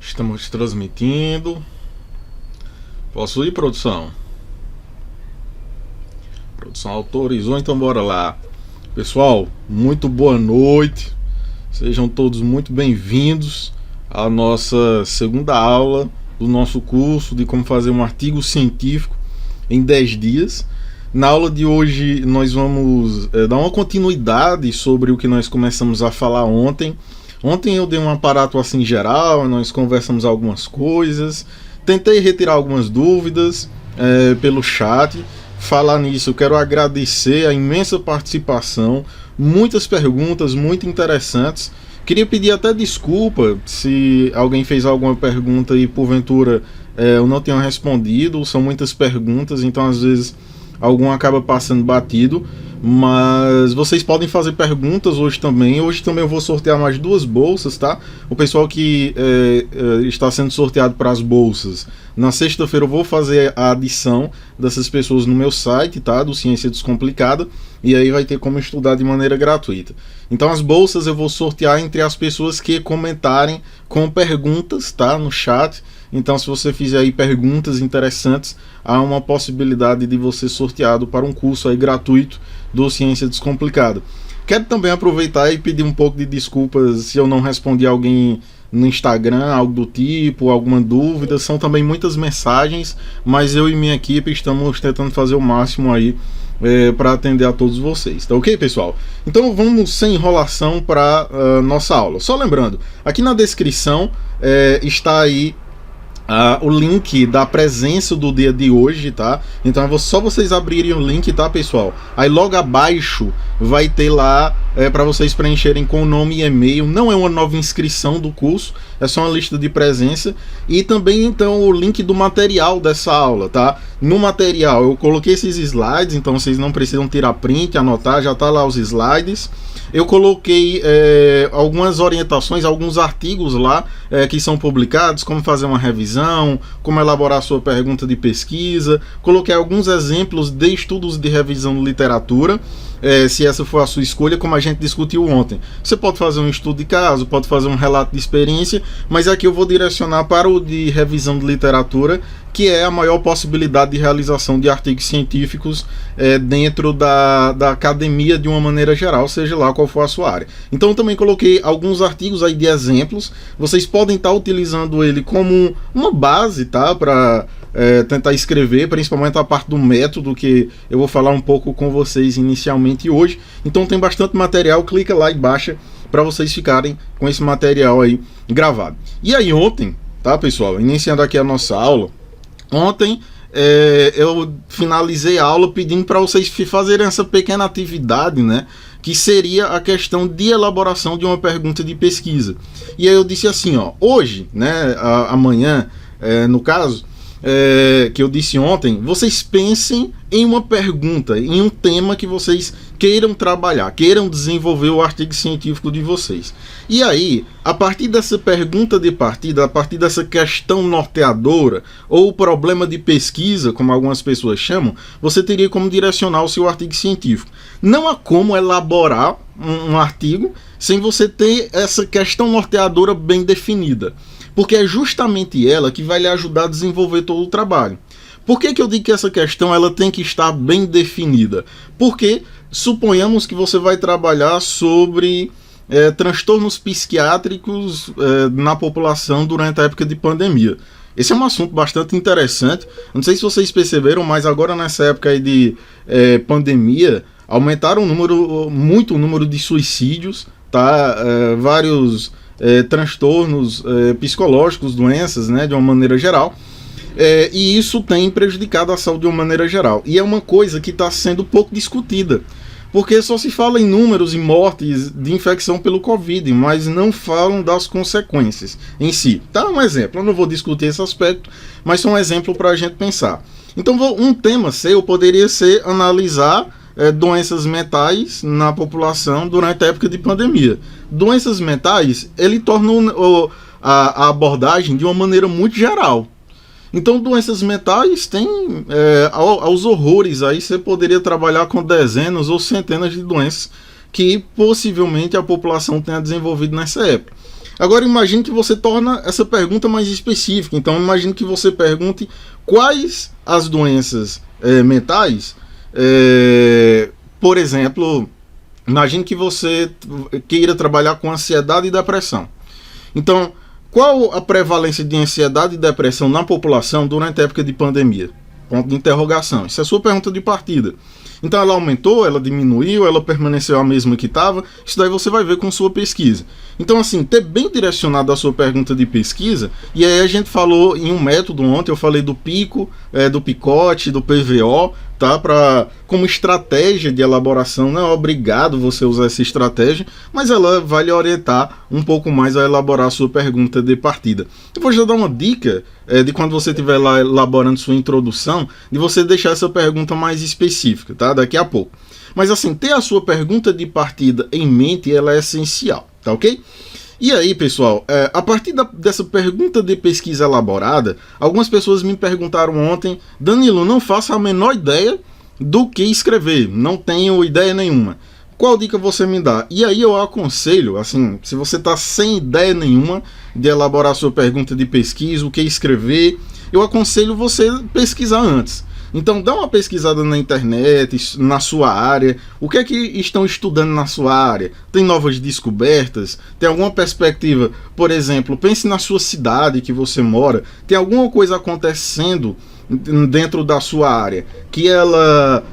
Estamos transmitindo. Posso ir, produção? Produção autorizou, então bora lá. Pessoal, muito boa noite. Sejam todos muito bem-vindos à nossa segunda aula do nosso curso de como fazer um artigo científico em 10 dias. Na aula de hoje nós vamos dar uma continuidade sobre o que nós começamos a falar ontem. Ontem eu dei um aparato assim geral, nós conversamos algumas coisas, tentei retirar algumas dúvidas pelo chat. Falar nisso, eu quero agradecer a imensa participação, muitas perguntas muito interessantes. Queria pedir até desculpa se alguém fez alguma pergunta e porventura eu não tenha respondido. São muitas perguntas, então às vezes algum acaba passando batido, mas vocês podem fazer perguntas hoje também. Hoje também eu vou sortear mais 2 bolsas, tá? O pessoal que está sendo sorteado para as bolsas, na sexta-feira eu vou fazer a adição dessas pessoas no meu site, tá? Do Ciência Descomplicada, e aí vai ter como estudar de maneira gratuita. Então as bolsas eu vou sortear entre as pessoas que comentarem com perguntas, tá? No chat. Então, se você fizer aí perguntas interessantes, há uma possibilidade de você ser sorteado para um curso aí gratuito do Ciência Descomplicada. Quero também aproveitar e pedir um pouco de desculpas se eu não respondi alguém no Instagram, algo do tipo, alguma dúvida. São também muitas mensagens, mas eu e minha equipe estamos tentando fazer o máximo aí para atender a todos vocês, tá ok, pessoal? Então vamos sem enrolação para nossa aula. Só lembrando, aqui na descrição está aí o link da presença do dia de hoje, tá? Então é só vocês abrirem o link, tá, pessoal? Aí logo abaixo vai ter lá para vocês preencherem com o nome e e-mail. Não é uma nova inscrição do curso, é só uma lista de presença. E também então o link do material dessa aula, tá? No material eu coloquei esses slides, então vocês não precisam tirar print, anotar, já tá lá os slides. Eu coloquei algumas orientações, alguns artigos lá que são publicados, como fazer uma revisão, como elaborar sua pergunta de pesquisa. Coloquei alguns exemplos de estudos de revisão de literatura, se essa for a sua escolha, como a gente discutiu ontem. Você pode fazer um estudo de caso, pode fazer um relato de experiência, mas aqui eu vou direcionar para o de revisão de literatura, que é a maior possibilidade de realização de artigos científicos dentro da academia de uma maneira geral, seja lá qual for a sua área. Então eu também coloquei alguns artigos aí de exemplos. Vocês podem estar utilizando ele como uma base, tá? Para tentar escrever, principalmente a parte do método, que eu vou falar um pouco com vocês inicialmente hoje. Então tem bastante material, clica lá e baixa para vocês ficarem com esse material aí gravado. E aí ontem, tá, pessoal, iniciando aqui a nossa aula, ontem eu finalizei a aula pedindo para vocês fazerem essa pequena atividade, né? Que seria a questão de elaboração de uma pergunta de pesquisa. E aí eu disse assim, ó, hoje, né, amanhã, no caso, que eu disse ontem, vocês pensem em uma pergunta, em um tema que vocês queiram trabalhar, queiram desenvolver o artigo científico de vocês. E aí, a partir dessa pergunta de partida, a partir dessa questão norteadora, ou problema de pesquisa, como algumas pessoas chamam, você teria como direcionar o seu artigo científico. Não há como elaborar um artigo sem você ter essa questão norteadora bem definida, porque é justamente ela que vai lhe ajudar a desenvolver todo o trabalho. Por que eu digo que essa questão ela tem que estar bem definida? Porque suponhamos que você vai trabalhar sobre transtornos psiquiátricos na população durante a época de pandemia. Esse é um assunto bastante interessante. Não sei se vocês perceberam, mas agora nessa época aí de pandemia, aumentaram muito o número de suicídios, tá? Vários transtornos psicológicos, doenças, né, de uma maneira geral. E isso tem prejudicado a saúde de uma maneira geral. E é uma coisa que está sendo pouco discutida, porque só se fala em números e mortes de infecção pelo Covid, mas não falam das consequências em si. Tá, um exemplo, eu não vou discutir esse aspecto, mas é um exemplo para a gente pensar. Então, um tema seu poderia ser analisar doenças mentais na população durante a época de pandemia. Doenças mentais, ele torna a abordagem de uma maneira muito geral. Então, doenças mentais tem aos horrores. Aí você poderia trabalhar com dezenas ou centenas de doenças que possivelmente a população tenha desenvolvido nessa época. Agora imagine que você torna essa pergunta mais específica. Então imagine que você pergunte quais as doenças mentais, por exemplo, imagine que você queira trabalhar com ansiedade e depressão. Então, qual a prevalência de ansiedade e depressão na população durante a época de pandemia? Ponto de interrogação. Isso é a sua pergunta de partida. Então ela aumentou, ela diminuiu, ela permaneceu a mesma que estava. Isso daí você vai ver com sua pesquisa. Então assim, ter bem direcionado a sua pergunta de pesquisa. E aí a gente falou em um método ontem, eu falei do PICO, do PICOT, do PVO, tá? Como estratégia de elaboração. Não é obrigado você usar essa estratégia, mas ela vai lhe orientar um pouco mais a elaborar a sua pergunta de partida. Eu vou já dar uma dica de quando você estiver lá elaborando sua introdução, de você deixar essa pergunta mais específica, tá? Daqui a pouco. Mas assim, ter a sua pergunta de partida em mente, ela é essencial, tá ok? E aí, pessoal, a partir dessa pergunta de pesquisa elaborada, algumas pessoas me perguntaram ontem: Danilo, não faço a menor ideia do que escrever, não tenho ideia nenhuma. Qual dica você me dá? E aí eu aconselho, assim, se você está sem ideia nenhuma de elaborar sua pergunta de pesquisa, o que escrever, eu aconselho você pesquisar antes. Então dá uma pesquisada na internet, na sua área, o que é que estão estudando na sua área? Tem novas descobertas? Tem alguma perspectiva? Por exemplo, pense na sua cidade que você mora, tem alguma coisa acontecendo dentro da sua área que ela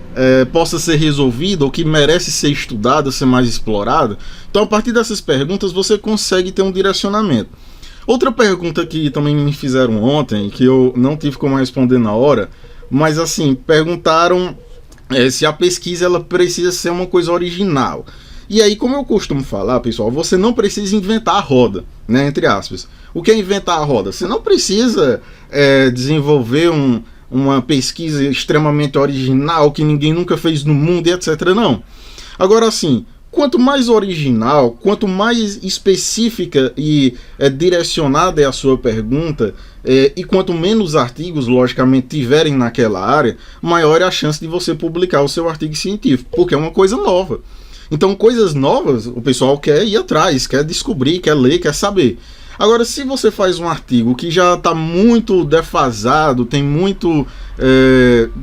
possa ser resolvida ou que merece ser estudada, ser mais explorada? Então a partir dessas perguntas você consegue ter um direcionamento. Outra pergunta que também me fizeram ontem, que eu não tive como responder na hora, mas assim, perguntaram se a pesquisa ela precisa ser uma coisa original. E aí, como eu costumo falar, pessoal, você não precisa inventar a roda, né, entre aspas. O que é inventar a roda? Você não precisa desenvolver uma pesquisa extremamente original que ninguém nunca fez no mundo e etc. Não. Agora, assim, quanto mais original, quanto mais específica e direcionada é a sua pergunta, e quanto menos artigos, logicamente, tiverem naquela área, maior é a chance de você publicar o seu artigo científico, porque é uma coisa nova. Então, coisas novas, o pessoal quer ir atrás, quer descobrir, quer ler, quer saber. Agora, se você faz um artigo que já está muito defasado, tem muito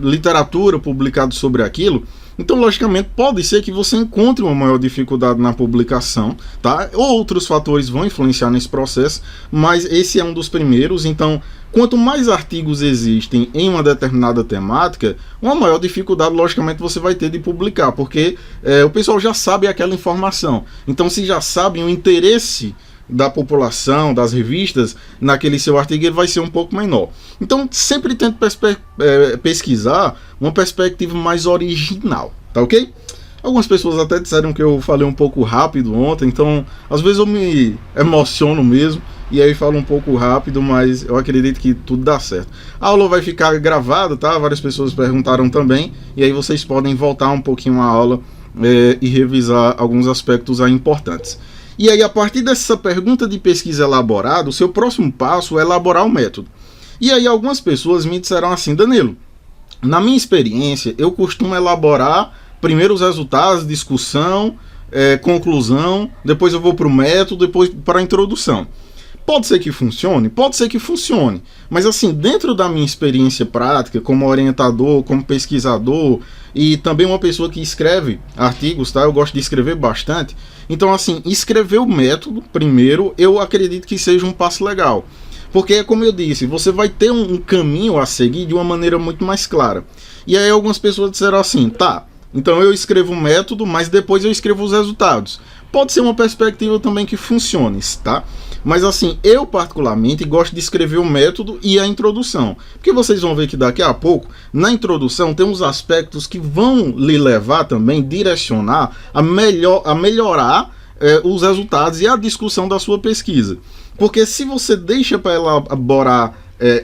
literatura publicada sobre aquilo, então, logicamente, pode ser que você encontre uma maior dificuldade na publicação, tá? Outros fatores vão influenciar nesse processo, mas esse é um dos primeiros. Então, quanto mais artigos existem em uma determinada temática, uma maior dificuldade, logicamente, você vai ter de publicar, porque o pessoal já sabe aquela informação. Então, se já sabem o interesse da população, das revistas, naquele seu artigo, ele vai ser um pouco menor. Então, sempre tente pesquisar uma perspectiva mais original, tá ok? Algumas pessoas até disseram que eu falei um pouco rápido ontem, então, às vezes eu me emociono mesmo, e aí falo um pouco rápido, mas eu acredito que tudo dá certo. A aula vai ficar gravada, tá? Várias pessoas perguntaram também, e aí vocês podem voltar um pouquinho à aula e revisar alguns aspectos aí importantes. E aí, a partir dessa pergunta de pesquisa elaborada, o seu próximo passo é elaborar o método. E aí, algumas pessoas me disseram assim: Danilo, na minha experiência, eu costumo elaborar primeiro os resultados, discussão, conclusão, depois eu vou para o método, depois para a introdução. Pode ser que funcione? Pode ser que funcione. Mas assim, dentro da minha experiência prática, como orientador, como pesquisador e também uma pessoa que escreve artigos, tá? Eu gosto de escrever bastante. Então assim, escrever o método primeiro, eu acredito que seja um passo legal. Porque, como eu disse, você vai ter um caminho a seguir de uma maneira muito mais clara. E aí algumas pessoas disseram assim: tá, então eu escrevo o método, mas depois eu escrevo os resultados. Pode ser uma perspectiva também que funcione, tá? Mas assim, eu particularmente gosto de escrever o método e a introdução. Porque vocês vão ver que daqui a pouco, na introdução, tem uns aspectos que vão lhe levar também, direcionar a melhorar os resultados e a discussão da sua pesquisa. Porque se você deixa para elaborar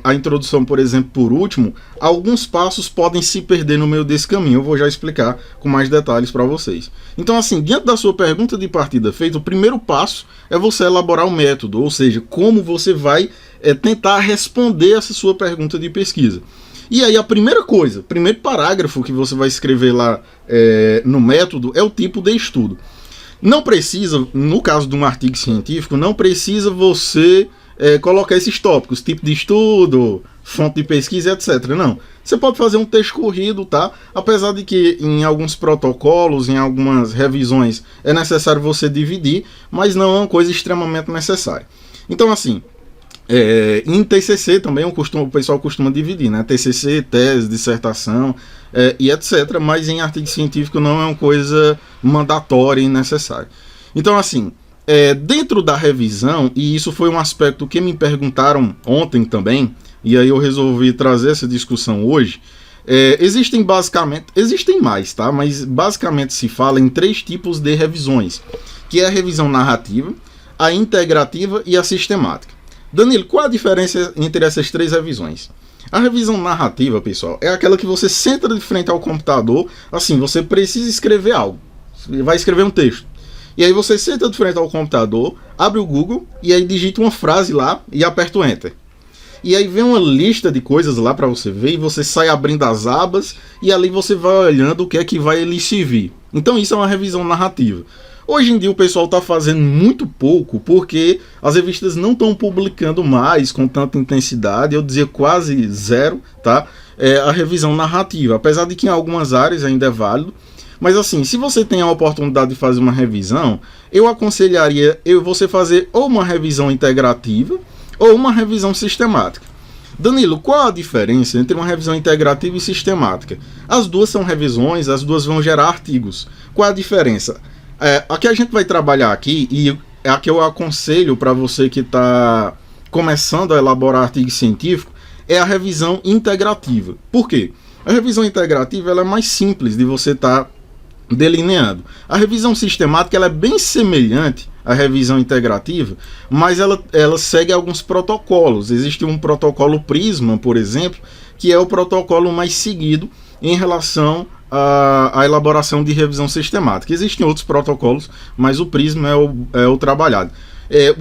a introdução, por exemplo, por último, alguns passos podem se perder no meio desse caminho. Eu vou já explicar com mais detalhes para vocês. Então, assim, diante da sua pergunta de partida feita, o primeiro passo é você elaborar o método, ou seja, como você vai tentar responder essa sua pergunta de pesquisa. E aí a primeira coisa, primeiro parágrafo que você vai escrever lá no método é o tipo de estudo. Não precisa, no caso de um artigo científico, não precisa você colocar esses tópicos, tipo de estudo, fonte de pesquisa, etc. Não. Você pode fazer um texto corrido, tá? Apesar de que em alguns protocolos, em algumas revisões, é necessário você dividir, mas não é uma coisa extremamente necessária. Então, assim, em TCC também o pessoal costuma dividir, né? TCC, tese, dissertação e etc. Mas em artigo científico não é uma coisa mandatória e necessária. Então, assim, dentro da revisão, e isso foi um aspecto que me perguntaram ontem também, e aí eu resolvi trazer essa discussão hoje. Existem mais, tá? Mas basicamente se fala em 3 tipos de revisões, que é a revisão narrativa, a integrativa e a sistemática. Danilo, qual a diferença entre essas 3 revisões? A revisão narrativa, pessoal, é aquela que você senta de frente ao computador, assim, você precisa escrever algo, você vai escrever um texto. E aí você senta de frente ao computador, abre o Google e aí digita uma frase lá e aperta o Enter. E aí vem uma lista de coisas lá para você ver e você sai abrindo as abas e ali você vai olhando o que é que vai lhe servir. Então isso é uma revisão narrativa. Hoje em dia o pessoal está fazendo muito pouco porque as revistas não estão publicando mais com tanta intensidade, eu dizia quase zero, tá? A revisão narrativa, apesar de que em algumas áreas ainda é válido. Mas assim, se você tem a oportunidade de fazer uma revisão, eu aconselharia você fazer ou uma revisão integrativa ou uma revisão sistemática. Danilo, qual a diferença entre uma revisão integrativa e sistemática? As duas são revisões, as duas vão gerar artigos. Qual a diferença? A que a gente vai trabalhar aqui, e é a que eu aconselho para você que está começando a elaborar artigo científico, é a revisão integrativa. Por quê? A revisão integrativa ela é mais simples de você estar delineando. A revisão sistemática ela é bem semelhante à revisão integrativa, mas ela segue alguns protocolos. Existe um protocolo Prisma, por exemplo, que é o protocolo mais seguido em relação à elaboração de revisão sistemática. Existem outros protocolos, mas o Prisma é o trabalhado.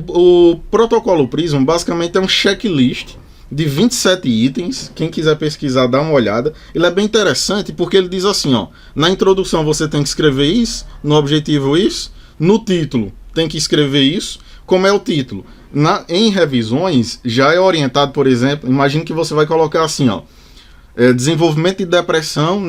O protocolo Prisma basicamente é um checklist de 27 itens. Quem quiser pesquisar, dá uma olhada. Ele é bem interessante porque ele diz assim, ó, na introdução você tem que escrever isso, no objetivo isso, no título tem que escrever isso. Como é o título? Em revisões já é orientado, por exemplo, imagine que você vai colocar assim, ó, desenvolvimento de depressão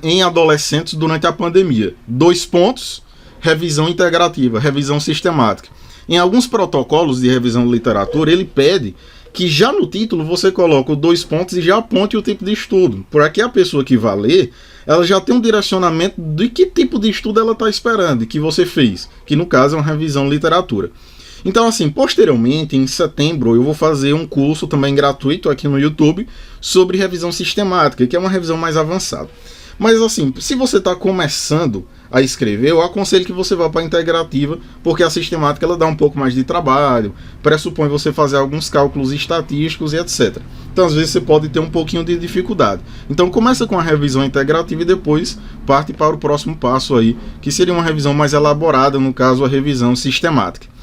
em adolescentes durante a pandemia. 2 pontos, revisão integrativa, revisão sistemática. Em alguns protocolos de revisão de literatura, ele pede que já no título você coloca os 2 pontos e já aponte o tipo de estudo. Por que a pessoa que vai ler, ela já tem um direcionamento de que tipo de estudo ela está esperando e que você fez, que no caso é uma revisão de literatura. Então, assim, posteriormente, em setembro, eu vou fazer um curso também gratuito aqui no YouTube sobre revisão sistemática, que é uma revisão mais avançada. Mas, assim, se você está começando a escrever, eu aconselho que você vá para a integrativa, porque a sistemática ela dá um pouco mais de trabalho, pressupõe você fazer alguns cálculos estatísticos e etc. Então, às vezes, você pode ter um pouquinho de dificuldade. Então, começa com a revisão integrativa e depois parte para o próximo passo aí, que seria uma revisão mais elaborada, no caso, a revisão sistemática.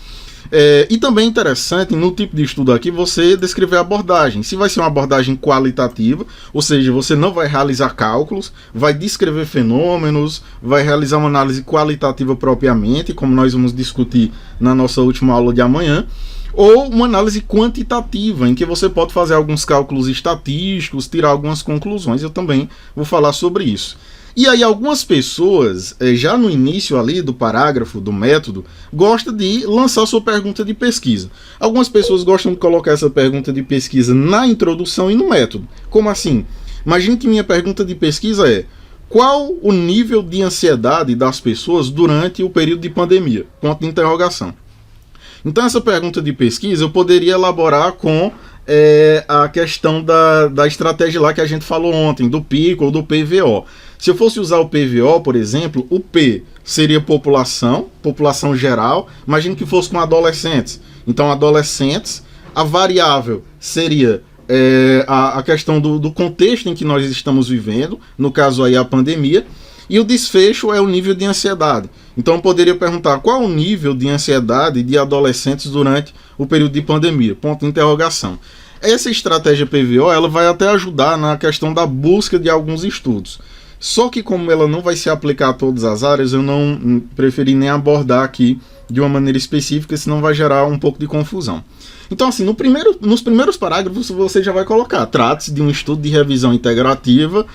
E também é interessante, no tipo de estudo aqui, você descrever a abordagem. Se vai ser uma abordagem qualitativa, ou seja, você não vai realizar cálculos, vai descrever fenômenos, vai realizar uma análise qualitativa propriamente, como nós vamos discutir na nossa última aula de amanhã, ou uma análise quantitativa, em que você pode fazer alguns cálculos estatísticos, tirar algumas conclusões. Eu também vou falar sobre isso. E aí algumas pessoas, já no início ali do parágrafo, do método, gostam de lançar sua pergunta de pesquisa. Algumas pessoas gostam de colocar essa pergunta de pesquisa na introdução e no método. Como assim? Imagine que minha pergunta de pesquisa é: qual o nível de ansiedade das pessoas durante o período de pandemia? Ponto de interrogação. Então essa pergunta de pesquisa eu poderia elaborar com a questão da estratégia lá que a gente falou ontem, do PICO ou do PVO. Se eu fosse usar o PVO, por exemplo, o P seria população geral. Imagine que fosse com adolescentes. Então, adolescentes, a variável seria a questão do contexto em que nós estamos vivendo, no caso aí a pandemia, e o desfecho é o nível de ansiedade. Então, eu poderia perguntar qual o nível de ansiedade de adolescentes durante o período de pandemia? Ponto de interrogação. Essa estratégia PVO ela vai até ajudar na questão da busca de alguns estudos. Só que como ela não vai se aplicar a todas as áreas, eu não preferi nem abordar aqui de uma maneira específica, senão vai gerar um pouco de confusão. Então, assim, nos primeiros parágrafos você já vai colocar: trata-se de um estudo de revisão integrativa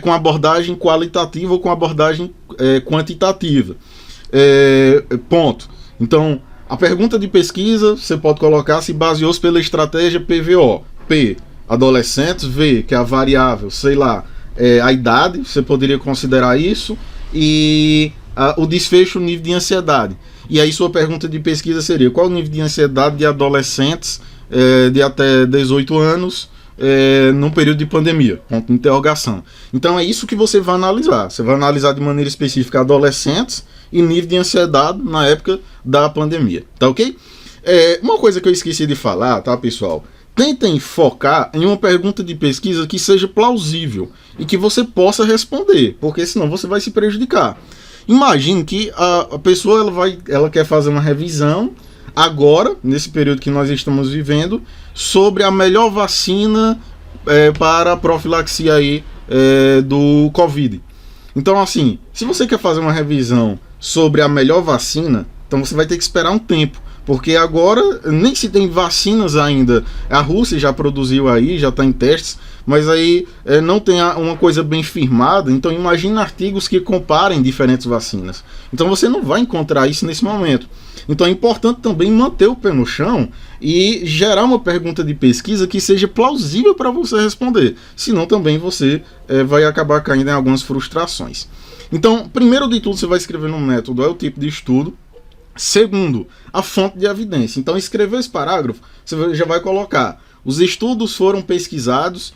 com abordagem qualitativa ou com abordagem quantitativa. Ponto. Então, a pergunta de pesquisa você pode colocar: se baseou-se pela estratégia PVO. P, adolescentes. V, que é a variável, sei lá, a idade, você poderia considerar isso. E o desfecho, o nível de ansiedade. E aí sua pergunta de pesquisa seria: qual o nível de ansiedade de adolescentes de até 18 anos num período de pandemia? Ponto de interrogação. Então é isso que você vai analisar. Você vai analisar de maneira específica adolescentes e nível de ansiedade na época da pandemia. Tá ok? Uma coisa que eu esqueci de falar, tá, pessoal? Tentem focar em uma pergunta de pesquisa que seja plausível e que você possa responder, porque senão você vai se prejudicar. Imagine que a pessoa ela quer fazer uma revisão agora, nesse período que nós estamos vivendo, sobre a melhor vacina para a profilaxia aí, do Covid. Então, assim, se você quer fazer uma revisão sobre a melhor vacina, então você vai ter que esperar um tempo, porque agora nem se tem vacinas ainda. A Rússia já produziu aí, já está em testes, mas aí não tem uma coisa bem firmada. Então imagine artigos que comparem diferentes vacinas. Então você não vai encontrar isso nesse momento. Então é importante também manter o pé no chão e gerar uma pergunta de pesquisa que seja plausível para você responder. Senão também você vai acabar caindo em algumas frustrações. Então, primeiro de tudo, você vai escrever no método, o tipo de estudo. Segundo, a fonte de evidência. Então, escrever esse parágrafo, você já vai colocar: os estudos foram pesquisados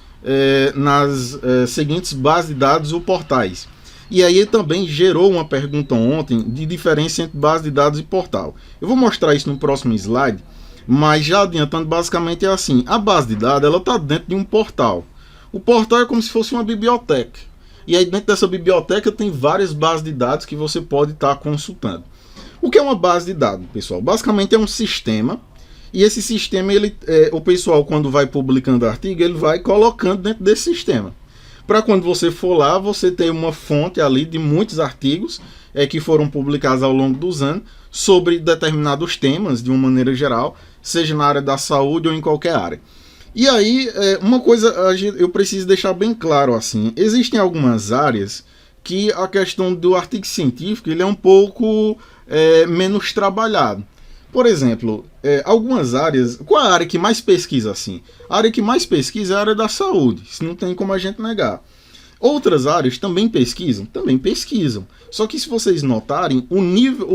nas seguintes bases de dados ou portais. E aí também gerou uma pergunta ontem de diferença entre base de dados e portal. Eu vou mostrar isso no próximo slide, mas já adiantando, basicamente é assim: a base de dados está dentro de um portal. O portal é como se fosse uma biblioteca. E aí dentro dessa biblioteca tem várias bases de dados que você pode estar consultando. O que é uma base de dados, pessoal? Basicamente é um sistema, e esse sistema, o pessoal, quando vai publicando artigo, ele vai colocando dentro desse sistema. Para quando você for lá, você ter uma fonte ali de muitos artigos que foram publicados ao longo dos anos sobre determinados temas, de uma maneira geral, seja na área da saúde ou em qualquer área. E aí, uma coisa eu preciso deixar bem claro assim: existem algumas áreas que a questão do artigo científico ele é um pouco menos trabalhado. Por exemplo, algumas áreas... Qual é a área que mais pesquisa assim? A área que mais pesquisa é a área da saúde. Isso não tem como a gente negar. Outras áreas também pesquisam? Também pesquisam. Só que se vocês notarem, o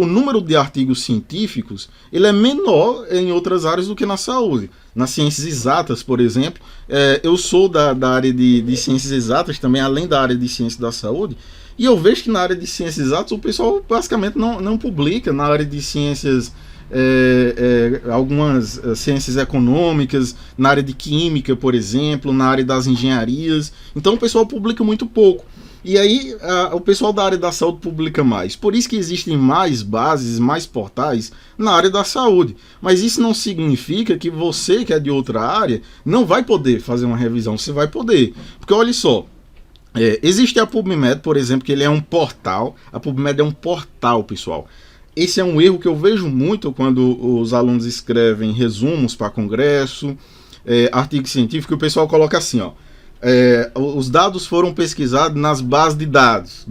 número de artigos científicos ele é menor em outras áreas do que na saúde. Nas ciências exatas, por exemplo, eu sou da área de ciências exatas também, além da área de ciências da saúde, e eu vejo que na área de ciências exatas o pessoal basicamente não publica. Na área de ciências, algumas ciências econômicas, na área de química, por exemplo, na área das engenharias. Então o pessoal publica muito pouco. E aí o pessoal da área da saúde publica mais. Por isso que existem mais bases, mais portais na área da saúde. Mas isso não significa que você, que é de outra área, não vai poder fazer uma revisão. Você vai poder. Porque olha só, existe a PubMed, por exemplo, que ele é um portal. A PubMed é um portal, pessoal. Esse é um erro que eu vejo muito quando os alunos escrevem resumos para congresso, artigo científico, e o pessoal coloca assim, ó: os dados foram pesquisados nas bases de dados, :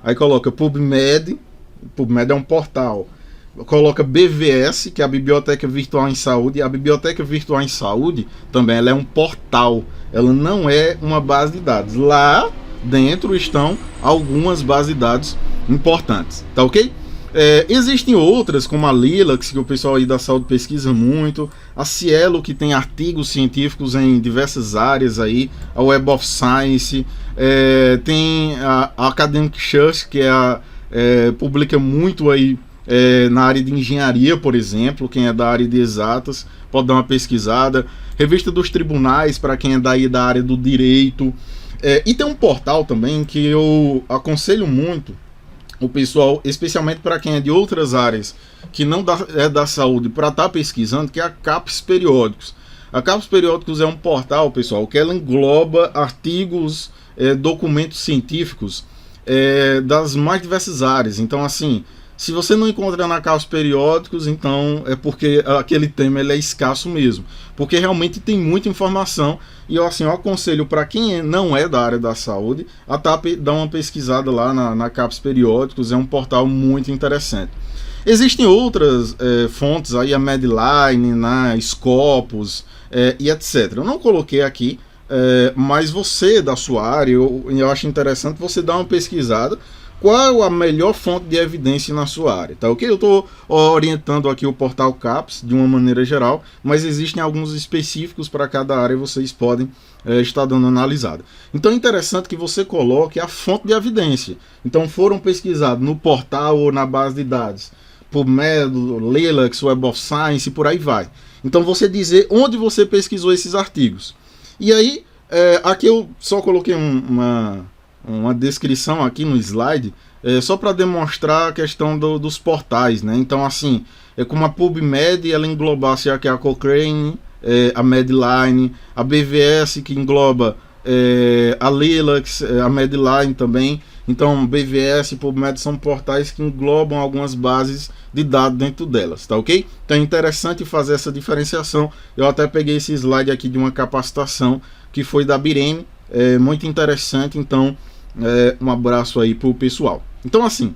aí coloca PubMed é um portal, coloca BVS, que é a Biblioteca Virtual em Saúde. A Biblioteca Virtual em Saúde também ela é um portal, ela não é uma base de dados. Lá dentro estão algumas bases de dados importantes, tá ok? Existem outras, como a Lilacs, que o pessoal aí da saúde pesquisa muito, a Cielo, que tem artigos científicos em diversas áreas aí, a Web of Science, tem a Academic Search, que publica muito aí na área de engenharia, por exemplo. Quem é da área de exatas pode dar uma pesquisada. Revista dos Tribunais, para quem é daí da área do direito. E tem um portal também que eu aconselho muito o pessoal, especialmente para quem é de outras áreas que não é da saúde, para estar pesquisando, que é a CAPES Periódicos. A Capos Periódicos é um portal, pessoal, que ela engloba artigos, documentos científicos das mais diversas áreas. Então, assim, se você não encontra na Capos Periódicos, então é porque aquele tema ele é escasso mesmo. Porque realmente tem muita informação e eu aconselho para quem não é da área da saúde a dar uma pesquisada lá na Capos Periódicos, é um portal muito interessante. Existem outras fontes, aí a Medline, Scopus e etc. Eu não coloquei aqui, mas você da sua área, eu acho interessante você dar uma pesquisada qual a melhor fonte de evidência na sua área, tá ok? Eu estou orientando aqui o portal CAPS de uma maneira geral, mas existem alguns específicos para cada área e vocês podem estar dando analisada. Então é interessante que você coloque a fonte de evidência. Então foram pesquisados no portal ou na base de dados, PubMed, Lilacs, Web of Science e por aí vai. Então você dizer onde você pesquisou esses artigos. E aí, aqui eu só coloquei uma descrição aqui no slide, só para demonstrar a questão dos portais, né? Então, assim, como a PubMed, ela englobasse aqui a Cochrane, a Medline, a BVS, que engloba a Lilacs, a Medline também. Então, BVS e PubMed são portais que englobam algumas bases de dados dentro delas, tá ok? Então é interessante fazer essa diferenciação. Eu até peguei esse slide aqui de uma capacitação que foi da Bireme, muito interessante. Então, um abraço aí pro pessoal. Então, assim,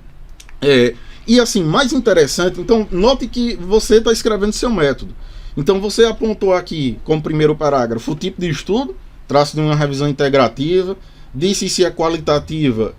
e assim, mais interessante, então, note que você está escrevendo seu método. Então, você apontou aqui, como primeiro parágrafo, o tipo de estudo, traço de uma revisão integrativa, disse se é qualitativa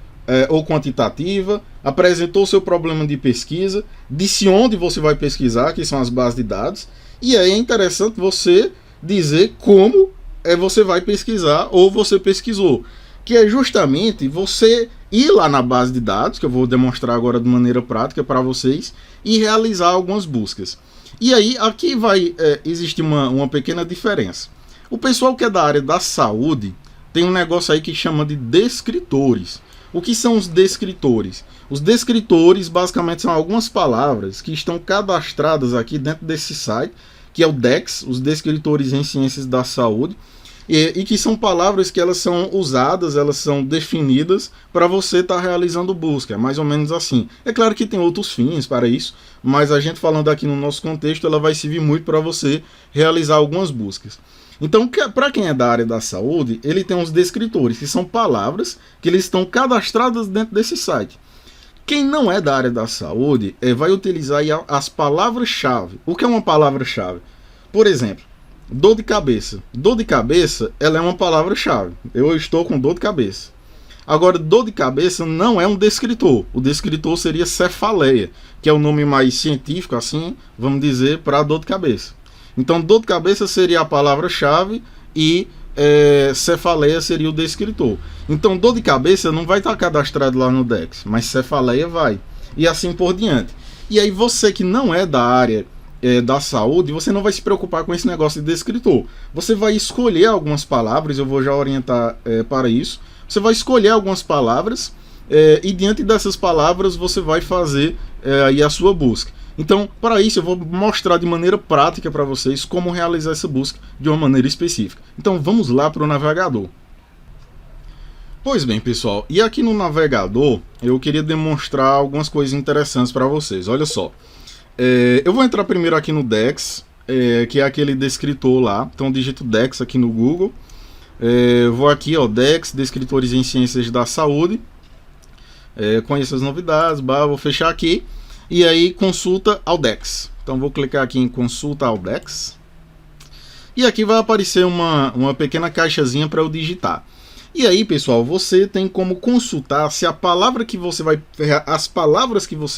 ou quantitativa, apresentou seu problema de pesquisa, disse onde você vai pesquisar, que são as bases de dados, e aí é interessante você dizer como você vai pesquisar ou você pesquisou, que é justamente você ir lá na base de dados, que eu vou demonstrar agora de maneira prática para vocês, e realizar algumas buscas. E aí aqui vai existir uma pequena diferença. O pessoal que é da área da saúde tem um negócio aí que chama de descritores. O que são os descritores? Os descritores basicamente são algumas palavras que estão cadastradas aqui dentro desse site, que é o DEX, os Descritores em Ciências da Saúde, e que são palavras que elas são usadas, elas são definidas para você estar realizando busca, é mais ou menos assim. É claro que tem outros fins para isso, mas a gente falando aqui no nosso contexto, ela vai servir muito para você realizar algumas buscas. Então, para quem é da área da saúde, ele tem uns descritores, que são palavras que eles estão cadastradas dentro desse site. Quem não é da área da saúde vai utilizar aí as palavras-chave. O que é uma palavra-chave? Por exemplo, dor de cabeça. Dor de cabeça, ela é uma palavra-chave. Eu estou com dor de cabeça. Agora, dor de cabeça não é um descritor. O descritor seria cefaleia, que é o nome mais científico, assim, vamos dizer, para dor de cabeça. Então, dor de cabeça seria a palavra-chave e cefaleia seria o descritor. Então, dor de cabeça não vai estar cadastrado lá no DEX, mas cefaleia vai. E assim por diante. E aí, você que não é da área da saúde, você não vai se preocupar com esse negócio de descritor. Você vai escolher algumas palavras, eu vou já orientar para isso. Você vai escolher algumas palavras e diante dessas palavras você vai fazer aí a sua busca. Então, para isso eu vou mostrar de maneira prática para vocês como realizar essa busca de uma maneira específica. Então, vamos lá para o navegador. Pois bem, pessoal, e aqui no navegador eu queria demonstrar algumas coisas interessantes para vocês. Olha só, eu vou entrar primeiro aqui no DEX, que é aquele descritor lá. Então, digito DEX aqui no Google. Vou aqui, ó, DEX, Descritores em Ciências da Saúde. Conheço as novidades, vou fechar aqui. E aí, consulta ao DEX. Então, vou clicar aqui em consulta ao DEX. E aqui vai aparecer uma pequena caixazinha para eu digitar. E aí, pessoal, você tem como consultar se as palavras que você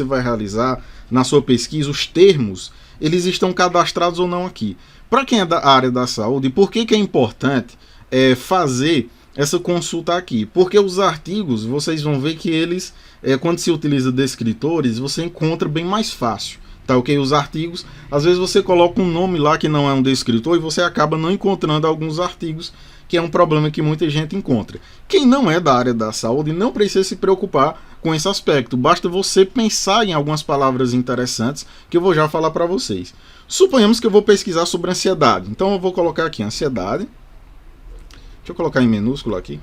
vai realizar na sua pesquisa, os termos, eles estão cadastrados ou não aqui. Para quem é da área da saúde, por que é importante fazer essa consulta aqui? Porque os artigos, vocês vão ver que eles, quando se utiliza descritores, você encontra bem mais fácil, tá ok? Os artigos, às vezes você coloca um nome lá que não é um descritor e você acaba não encontrando alguns artigos, que é um problema que muita gente encontra. Quem não é da área da saúde não precisa se preocupar com esse aspecto. Basta você pensar em algumas palavras interessantes que eu vou já falar para vocês. Suponhamos que eu vou pesquisar sobre ansiedade. Então eu vou colocar aqui ansiedade. Deixa eu colocar em minúsculo aqui,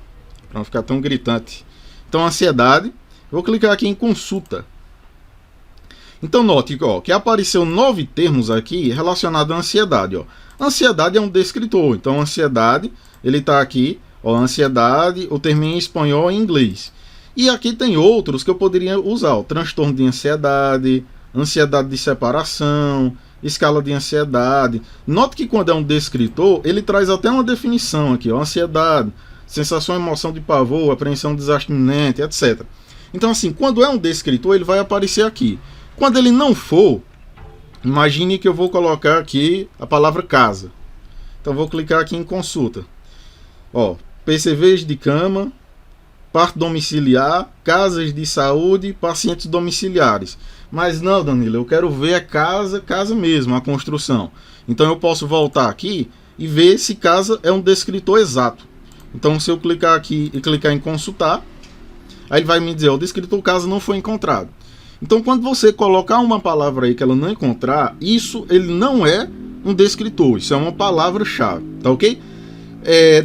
para não ficar tão gritante. Então ansiedade. Vou clicar aqui em consulta. Então note que apareceu 9 termos aqui relacionados à ansiedade. Ansiedade é um descritor. Então ansiedade, ele está aqui. Ansiedade, o termo em espanhol e em inglês. E aqui tem outros que eu poderia usar. Transtorno de ansiedade, ansiedade de separação, escala de ansiedade. Note que quando é um descritor, ele traz até uma definição aqui. Ansiedade, sensação, emoção de pavor, apreensão, desastre iminente, etc. Então assim, quando é um descritor, ele vai aparecer aqui. Quando ele não for, imagine que eu vou colocar aqui a palavra casa. Então vou clicar aqui em consulta. PCVs de cama, parto domiciliar, casas de saúde, pacientes domiciliares. Mas não, Danilo, eu quero ver a casa mesmo, a construção. Então eu posso voltar aqui e ver se casa é um descritor exato. Então se eu clicar aqui e clicar em consultar, aí ele vai me dizer, o descritor casa não foi encontrado. Então quando você colocar uma palavra aí que ela não encontrar, isso ele não é um descritor, isso é uma palavra-chave, tá ok?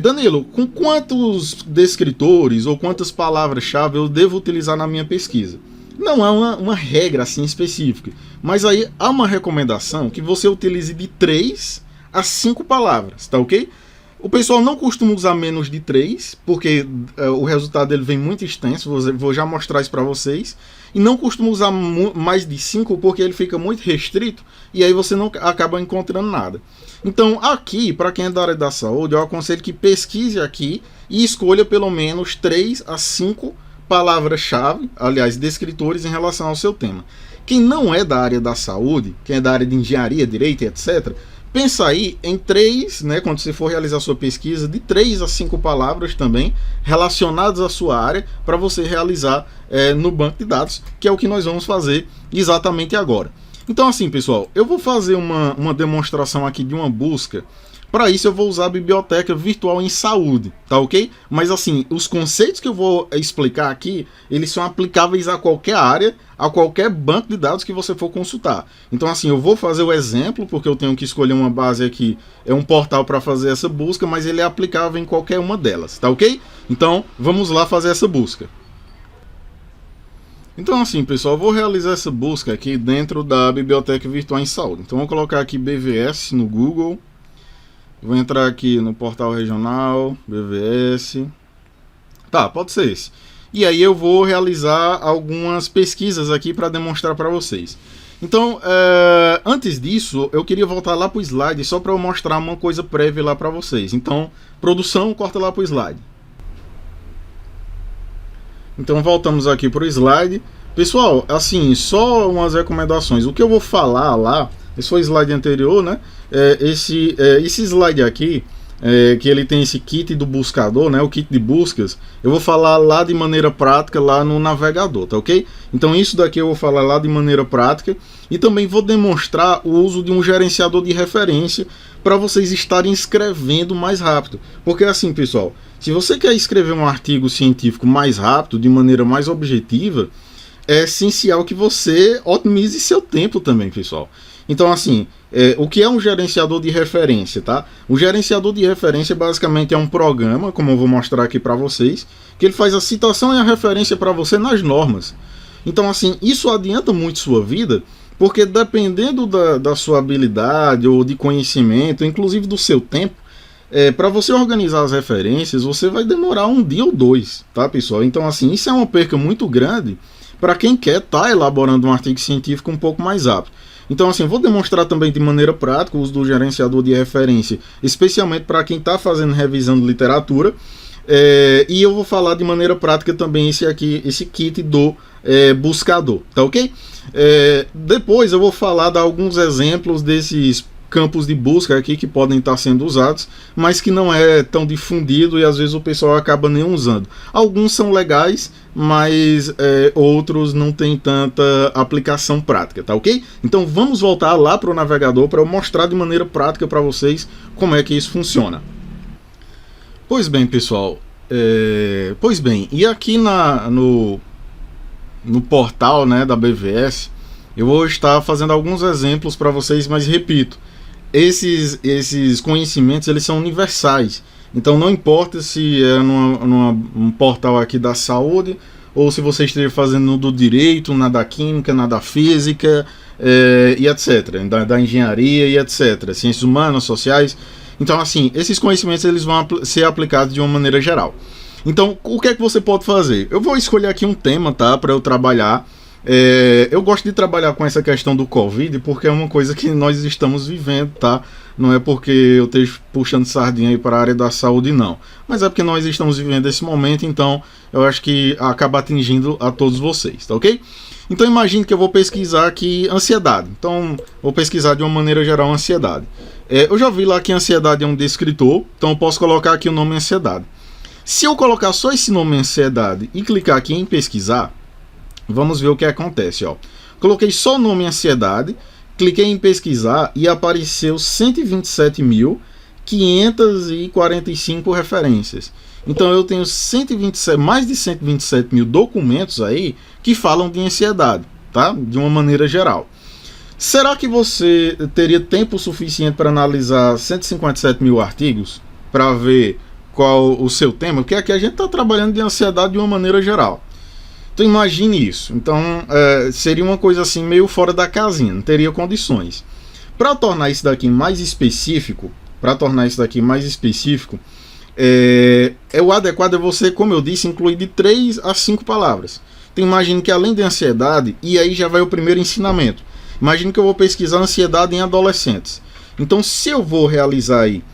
Danilo, com quantos descritores ou quantas palavras-chave eu devo utilizar na minha pesquisa? Não há uma regra assim específica, mas aí há uma recomendação que você utilize de 3 a 5 palavras, tá ok? O pessoal não costuma usar menos de 3, porque o resultado dele vem muito extenso, vou já mostrar isso para vocês. E não costuma usar mais de 5, porque ele fica muito restrito, e aí você não acaba encontrando nada. Então aqui, para quem é da área da saúde, eu aconselho que pesquise aqui e escolha pelo menos 3 a 5 palavras-chave, aliás, descritores em relação ao seu tema. Quem não é da área da saúde, quem é da área de engenharia, direito, etc., pensa aí em 3, né, quando você for realizar sua pesquisa, de 3 a 5 palavras também relacionadas à sua área para você realizar no banco de dados, que é o que nós vamos fazer exatamente agora. Então assim, pessoal, eu vou fazer uma demonstração aqui de uma busca. Para isso eu vou usar a biblioteca virtual em saúde, tá ok? Mas assim, os conceitos que eu vou explicar aqui, eles são aplicáveis a qualquer área, a qualquer banco de dados que você for consultar. Então assim, eu vou fazer o exemplo, porque eu tenho que escolher uma base aqui, é um portal para fazer essa busca, mas ele é aplicável em qualquer uma delas, tá ok? Então, vamos lá fazer essa busca. Então assim, pessoal, eu vou realizar essa busca aqui dentro da biblioteca virtual em saúde. Então, vou colocar aqui BVS no Google. Vou entrar aqui no portal regional, BVS. Tá, pode ser esse. E aí eu vou realizar algumas pesquisas aqui para demonstrar para vocês. Então, antes disso, eu queria voltar lá para o slide só para eu mostrar uma coisa prévia lá para vocês. Então, produção, corta lá para o slide. Então, voltamos aqui para o slide. Pessoal, assim, só umas recomendações. O que eu vou falar lá, esse foi o slide anterior, né? Esse slide aqui, que ele tem esse kit do buscador, né? O kit de buscas, eu vou falar lá de maneira prática lá no navegador, tá ok? Então isso daqui eu vou falar lá de maneira prática e também vou demonstrar o uso de um gerenciador de referência para vocês estarem escrevendo mais rápido. Porque assim, pessoal, se você quer escrever um artigo científico mais rápido, de maneira mais objetiva, é essencial que você otimize seu tempo também, pessoal. Então, assim, o que é um gerenciador de referência, tá? O gerenciador de referência basicamente é um programa, como eu vou mostrar aqui para vocês, que ele faz a citação e a referência para você nas normas. Então, assim, isso adianta muito sua vida, porque dependendo da sua habilidade ou de conhecimento, inclusive do seu tempo, para você organizar as referências, você vai demorar um dia ou 2, tá, pessoal? Então, assim, isso é uma perca muito grande para quem quer estar elaborando um artigo científico um pouco mais rápido. Então, assim, vou demonstrar também de maneira prática o uso do gerenciador de referência, especialmente para quem está fazendo revisão de literatura. E eu vou falar de maneira prática também esse kit do buscador, tá ok? Depois eu vou falar de alguns exemplos desses campos de busca aqui que podem estar sendo usados, mas que não é tão difundido e às vezes o pessoal acaba nem usando. Alguns são legais, mas outros não tem tanta aplicação prática, tá ok? Então vamos voltar lá para o navegador para eu mostrar de maneira prática para vocês como é que isso funciona. Pois bem, pessoal, e aqui no portal, né, da BVS, eu vou estar fazendo alguns exemplos para vocês, mas repito, esses conhecimentos eles são universais. Então não importa se é num portal aqui da saúde, ou se você esteja fazendo do direito, na da química, na da física, e etc. Da engenharia e etc. Ciências humanas, sociais. Então, assim, esses conhecimentos eles vão ser aplicados de uma maneira geral. Então, o que é que você pode fazer? Eu vou escolher aqui um tema, tá, para eu trabalhar. Eu gosto de trabalhar com essa questão do Covid porque é uma coisa que nós estamos vivendo, tá? Não é porque eu esteja puxando sardinha aí para a área da saúde, não. Mas é porque nós estamos vivendo esse momento, então eu acho que acaba atingindo a todos vocês, tá ok? Então imagine que eu vou pesquisar aqui ansiedade. Então vou pesquisar de uma maneira geral ansiedade. Eu já vi lá que ansiedade é um descritor, então eu posso colocar aqui o nome ansiedade. Se eu colocar só esse nome ansiedade e clicar aqui em pesquisar, vamos ver o que acontece, ó. Coloquei só o nome ansiedade, cliquei em pesquisar e apareceu 127.545 referências. Então eu tenho mais de 127 mil documentos aí que falam de ansiedade, tá? De uma maneira geral. Será que você teria tempo suficiente para analisar 157 mil artigos para ver qual o seu tema? Porque aqui a gente está trabalhando de ansiedade de uma maneira geral. Então imagine isso. Então seria uma coisa assim meio fora da casinha, não teria condições. Para tornar isso daqui mais específico, o adequado é você, como eu disse, incluir de 3 a 5 palavras. Então imagine que além de ansiedade, e aí já vai o primeiro ensinamento. Imagine que eu vou pesquisar ansiedade em adolescentes. Então se eu vou realizar aí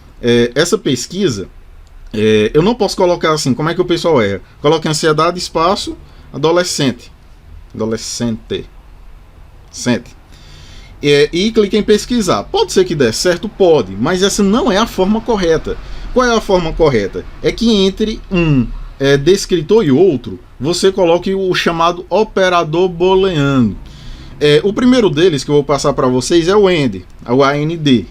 essa pesquisa, eu não posso colocar assim, como é que o pessoal erra? Coloque ansiedade, espaço, adolescente. E clique em pesquisar. Pode ser que dê certo? Pode, mas essa não é a forma correta. Qual é a forma correta? É que entre um descritor e outro, você coloque o chamado operador booleano. O primeiro deles que eu vou passar para vocês é o AND,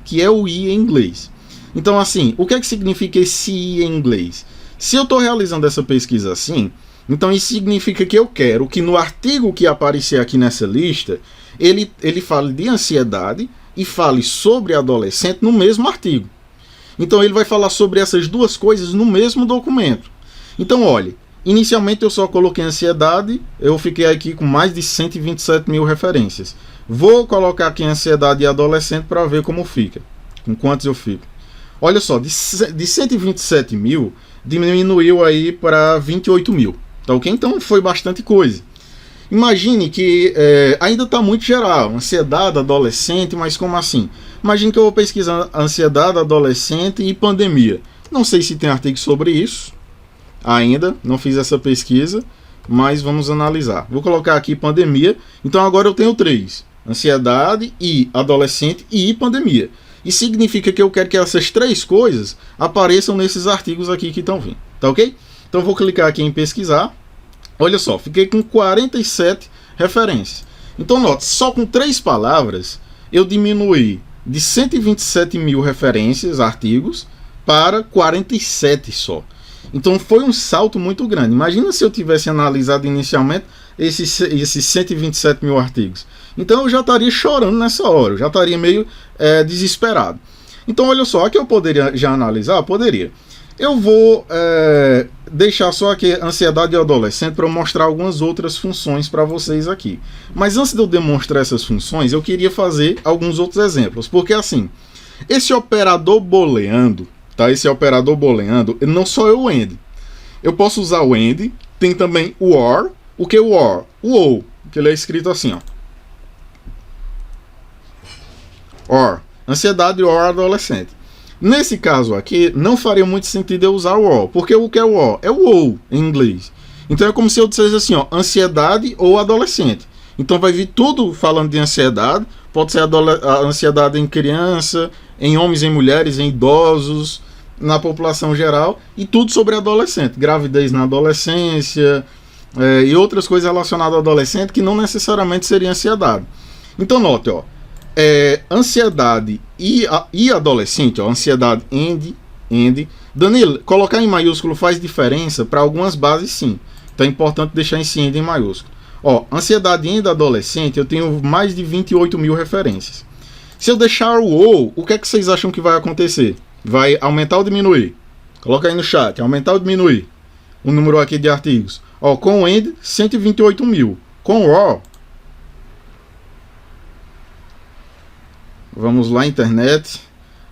que é o I em inglês. Então, assim, o que é que significa esse I em inglês? Se eu estou realizando essa pesquisa assim, então isso significa que eu quero que no artigo que aparecer aqui nessa lista, ele fale de ansiedade e fale sobre adolescente no mesmo artigo. Então ele vai falar sobre essas duas coisas no mesmo documento. Então olhe, inicialmente eu só coloquei ansiedade, eu fiquei aqui com mais de 127 mil referências. Vou colocar aqui ansiedade e adolescente para ver como fica, com quantos eu fico. Olha só, de 127 mil diminuiu aí para 28 mil. Tá ok? Então foi bastante coisa. Imagine que ainda está muito geral, ansiedade, adolescente, mas como assim? Imagine que eu vou pesquisar ansiedade, adolescente e pandemia. Não sei se tem artigo sobre isso, ainda não fiz essa pesquisa, mas vamos analisar. Vou colocar aqui pandemia, então agora eu tenho 3, ansiedade e adolescente e pandemia. E significa que eu quero que essas 3 coisas apareçam nesses artigos aqui que estão vindo, tá ok? Então vou clicar aqui em pesquisar. Olha só, fiquei com 47 referências. Então note, só com 3 palavras eu diminuí de 127 mil referências, artigos, para 47 só. Então foi um salto muito grande. Imagina se eu tivesse analisado inicialmente esses 127 mil artigos. Então eu já estaria chorando nessa hora, eu já estaria meio desesperado. Então olha só, aqui eu poderia já analisar? Poderia. Eu vou deixar só aqui ansiedade e adolescente para eu mostrar algumas outras funções para vocês aqui. Mas antes de eu demonstrar essas funções, eu queria fazer alguns outros exemplos. Porque assim, esse operador booleano, tá? Esse operador booleano, não só é o AND. Eu posso usar o AND, tem também o OR. O que é o OR? O OU, que ele é escrito assim, ó. OR, ansiedade e OR adolescente. Nesse caso aqui, não faria muito sentido eu usar o OR, porque o que é o OR? É o OU em inglês. Então é como se eu dissesse assim, ó, ansiedade ou adolescente. Então vai vir tudo falando de ansiedade, pode ser a ansiedade em criança, em homens, em mulheres, em idosos, na população geral, e tudo sobre adolescente, gravidez na adolescência e outras coisas relacionadas ao adolescente que não necessariamente seria ansiedade. Então note, ó, ansiedade e adolescente, ó, ansiedade and. Danilo, colocar em maiúsculo faz diferença para algumas bases, sim. Então é importante deixar esse and em maiúsculo. Ó, ansiedade em adolescente, eu tenho mais de 28 mil referências. Se eu deixar o ou, o que é que vocês acham que vai acontecer? Vai aumentar ou diminuir? Coloca aí no chat, aumentar ou diminuir o número aqui de artigos. Ó, com o end, 128 mil. Com o raw, vamos lá, internet,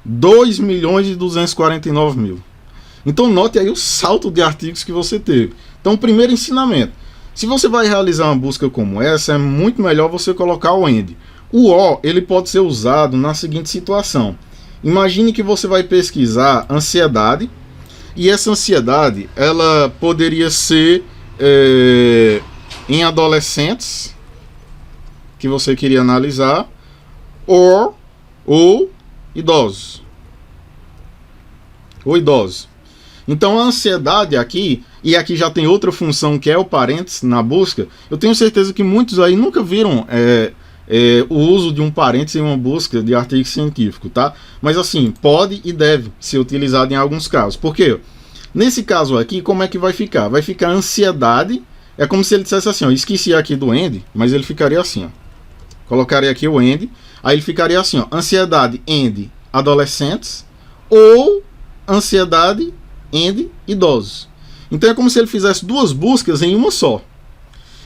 2.249.000. Então note aí o salto de artigos que você teve. Então, primeiro ensinamento. Se você vai realizar uma busca como essa, é muito melhor você colocar o end. O O, ele pode ser usado na seguinte situação. Imagine que você vai pesquisar ansiedade, e essa ansiedade, ela poderia ser em adolescentes, que você queria analisar, ou idosos. Ou idosos. Então a ansiedade aqui, e aqui já tem outra função que é o parênteses na busca. Eu tenho certeza que muitos aí nunca viram o uso de um parênteses em uma busca de artigo científico, tá? Mas assim, pode e deve ser utilizado em alguns casos. Por quê? Nesse caso aqui, como é que vai ficar? Vai ficar ansiedade, é como se ele dissesse assim, ó, esqueci aqui do end, mas ele ficaria assim, ó. Colocaria aqui o end, aí ele ficaria assim, ó, ansiedade end adolescentes ou ansiedade end idosos. Então é como se ele fizesse duas buscas em uma só.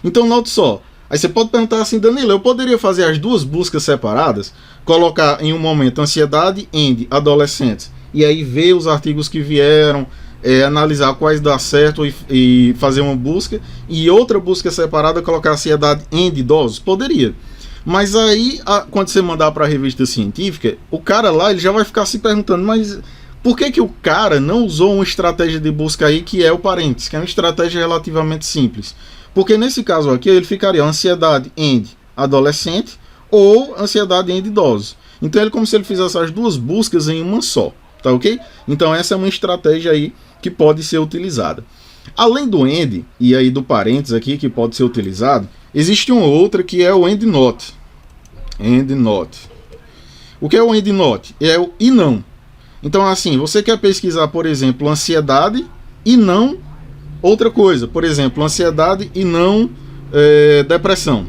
Então note só, aí você pode perguntar assim, Danilo, eu poderia fazer as duas buscas separadas, colocar em um momento ansiedade end adolescentes e aí ver os artigos que vieram, analisar quais dá certo e fazer uma busca, e outra busca separada colocar ansiedade end idosos? Poderia. Mas aí, quando você mandar para a revista científica, o cara lá ele já vai ficar se perguntando, mas por que o cara não usou uma estratégia de busca aí que é o parênteses, que é uma estratégia relativamente simples? Porque nesse caso aqui ele ficaria ansiedade end adolescente ou ansiedade end idosos. Então ele como se ele fizesse as duas buscas em uma só, tá ok? Então essa é uma estratégia aí que pode ser utilizada. Além do end e aí do parênteses aqui que pode ser utilizado, existe uma outra que é o end not. End not. O que é o end not? É o e não. Então assim, você quer pesquisar, por exemplo, ansiedade e não outra coisa. Por exemplo, ansiedade e não depressão.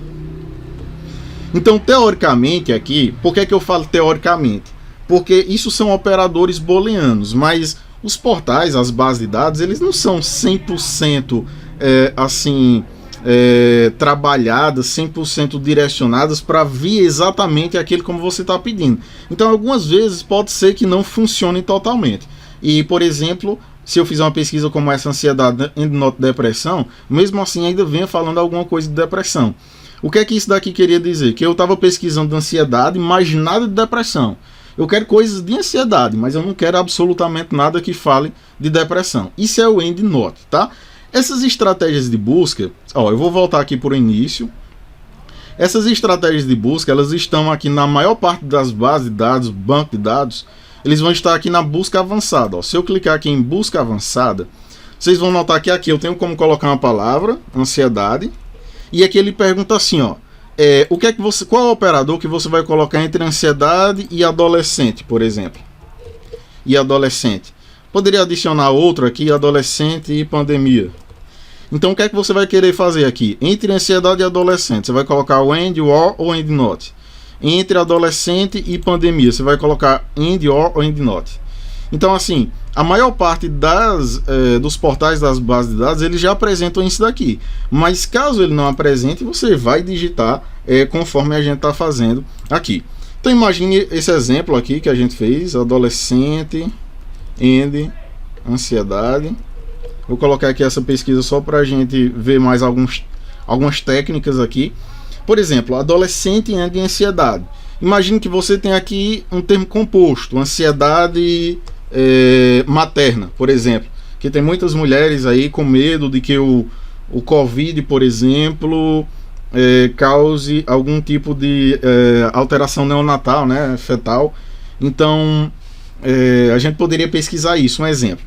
Então, teoricamente aqui, por que eu falo teoricamente? Porque isso são operadores booleanos, mas os portais, as bases de dados, eles não são 100% assim, trabalhadas, 100% direcionadas para vir exatamente aquilo como você está pedindo. Então, algumas vezes pode ser que não funcione totalmente. E, por exemplo, se eu fizer uma pesquisa como essa, ansiedade e not depressão, mesmo assim ainda venha falando alguma coisa de depressão. O que é que isso daqui queria dizer? Que eu estava pesquisando ansiedade, mas nada de depressão. Eu quero coisas de ansiedade, mas eu não quero absolutamente nada que fale de depressão. Isso é o end not, tá? Essas estratégias de busca, ó, eu vou voltar aqui por início. Essas estratégias de busca, elas estão aqui na maior parte das bases de dados, banco de dados, eles vão estar aqui na busca avançada. Ó. Se eu clicar aqui em busca avançada, vocês vão notar que aqui eu tenho como colocar uma palavra, ansiedade, e aqui ele pergunta assim, ó, o que é que qual é o operador que você vai colocar entre ansiedade e adolescente, por exemplo? E adolescente. Poderia adicionar outro aqui, adolescente e pandemia. Então o que é que você vai querer fazer aqui? Entre ansiedade e adolescente, você vai colocar o end, o or ou end not. Entre adolescente e pandemia, você vai colocar end, or ou end not. Então assim, a maior parte dos portais das bases de dados, eles já apresentam isso daqui. Mas caso ele não apresente, você vai digitar conforme a gente está fazendo aqui. Então imagine esse exemplo aqui que a gente fez, adolescente, end, ansiedade. Vou colocar aqui essa pesquisa só para a gente ver mais algumas técnicas aqui. Por exemplo, adolescente end e ansiedade. Imagine que você tem aqui um termo composto, ansiedade materna, por exemplo, que tem muitas mulheres aí com medo de que o Covid, por exemplo, cause algum tipo de alteração neonatal, né, fetal. Então, a gente poderia pesquisar isso, um exemplo.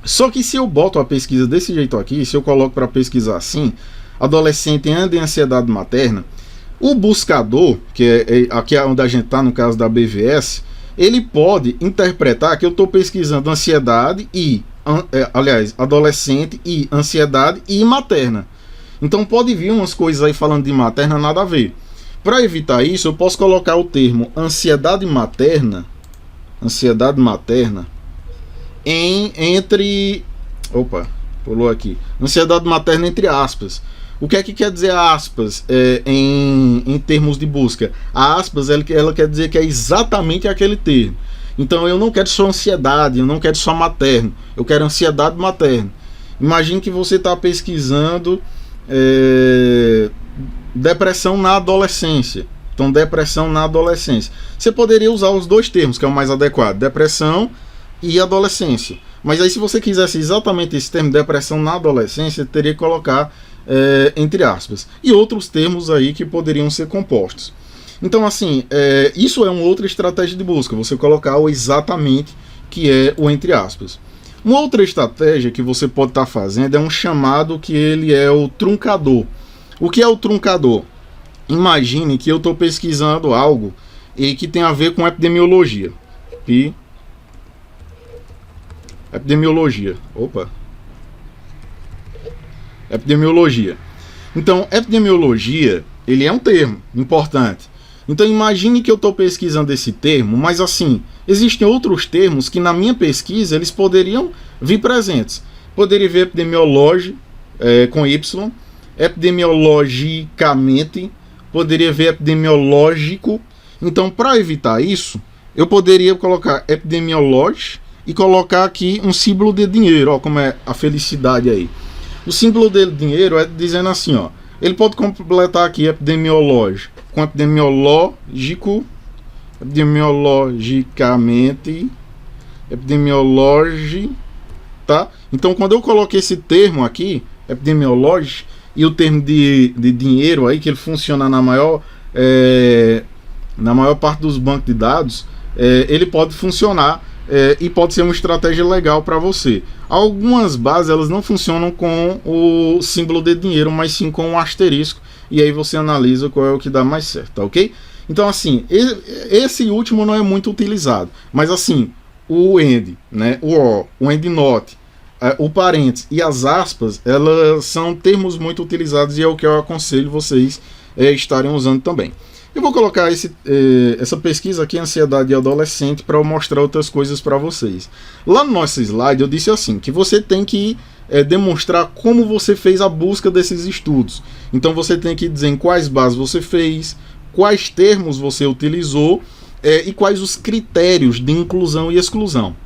Só que se eu boto a pesquisa desse jeito aqui, se eu coloco para pesquisar assim, adolescente end e ansiedade materna, o buscador, que aqui é onde a gente está no caso da BVS, ele pode interpretar que eu estou pesquisando ansiedade e, aliás, adolescente e ansiedade e materna. Então pode vir umas coisas aí falando de materna, nada a ver. Para evitar isso, eu posso colocar o termo ansiedade materna entre... Opa, pulou aqui. Ansiedade materna entre aspas. O que é que quer dizer aspas em termos de busca? A aspas, ela quer dizer que é exatamente aquele termo. Então eu não quero só ansiedade, eu não quero só materno, eu quero ansiedade materna. Imagine que você está pesquisando depressão na adolescência. Então, depressão na adolescência. Você poderia usar os dois termos, que é o mais adequado, depressão e adolescência. Mas aí, se você quisesse exatamente esse termo, depressão na adolescência, teria que colocar entre aspas. E outros termos aí que poderiam ser compostos. Então, assim, isso é uma outra estratégia de busca, você colocar o exatamente, que é o entre aspas. Uma outra estratégia que você pode estar fazendo é um chamado que ele é o truncador. O que é o truncador? Imagine que eu estou pesquisando algo e que tem a ver com epidemiologia. Epidemiologia. Epidemiologia. Então, epidemiologia, ele é um termo importante. Então, imagine que eu estou pesquisando esse termo, mas assim, existem outros termos que na minha pesquisa eles poderiam vir presentes. Poderia vir epidemiologia, com Y, epidemiologicamente, poderia ver epidemiológico. Então, para evitar isso, eu poderia colocar epidemiológico e colocar aqui um símbolo de dinheiro, ó, como é a felicidade aí. O símbolo de dinheiro é dizendo assim, ó, ele pode completar aqui epidemiológico com epidemiológico, epidemiologicamente, epidemiológico, tá? Então, quando eu coloquei esse termo aqui, epidemiológico, e o termo de dinheiro aí, que ele funciona na maior parte dos bancos de dados, ele pode funcionar e pode ser uma estratégia legal para você. Algumas bases elas não funcionam com o símbolo de dinheiro, mas sim com um asterisco, e aí você analisa qual é o que dá mais certo, tá ok? Então, assim, esse último não é muito utilizado, mas assim, o end, né, o endnote, o parênteses e as aspas, elas são termos muito utilizados e é o que eu aconselho vocês estarem usando também. Eu vou colocar essa pesquisa aqui, ansiedade adolescente, para eu mostrar outras coisas para vocês. Lá no nosso slide eu disse assim, que você tem que demonstrar como você fez a busca desses estudos. Então você tem que dizer em quais bases você fez, quais termos você utilizou e quais os critérios de inclusão e exclusão.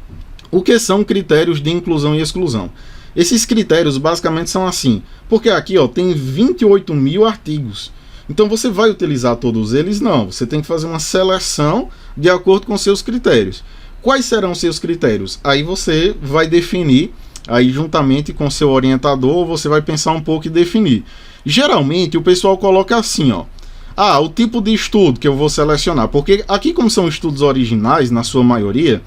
O que são critérios de inclusão e exclusão? Esses critérios basicamente são assim, porque aqui ó, tem 28 mil artigos. Então você vai utilizar todos eles? Não, você tem que fazer uma seleção de acordo com seus critérios. Quais serão seus critérios? Aí você vai definir, aí juntamente com seu orientador, você vai pensar um pouco e definir. Geralmente o pessoal coloca assim, ó, o tipo de estudo que eu vou selecionar, porque aqui como são estudos originais, na sua maioria,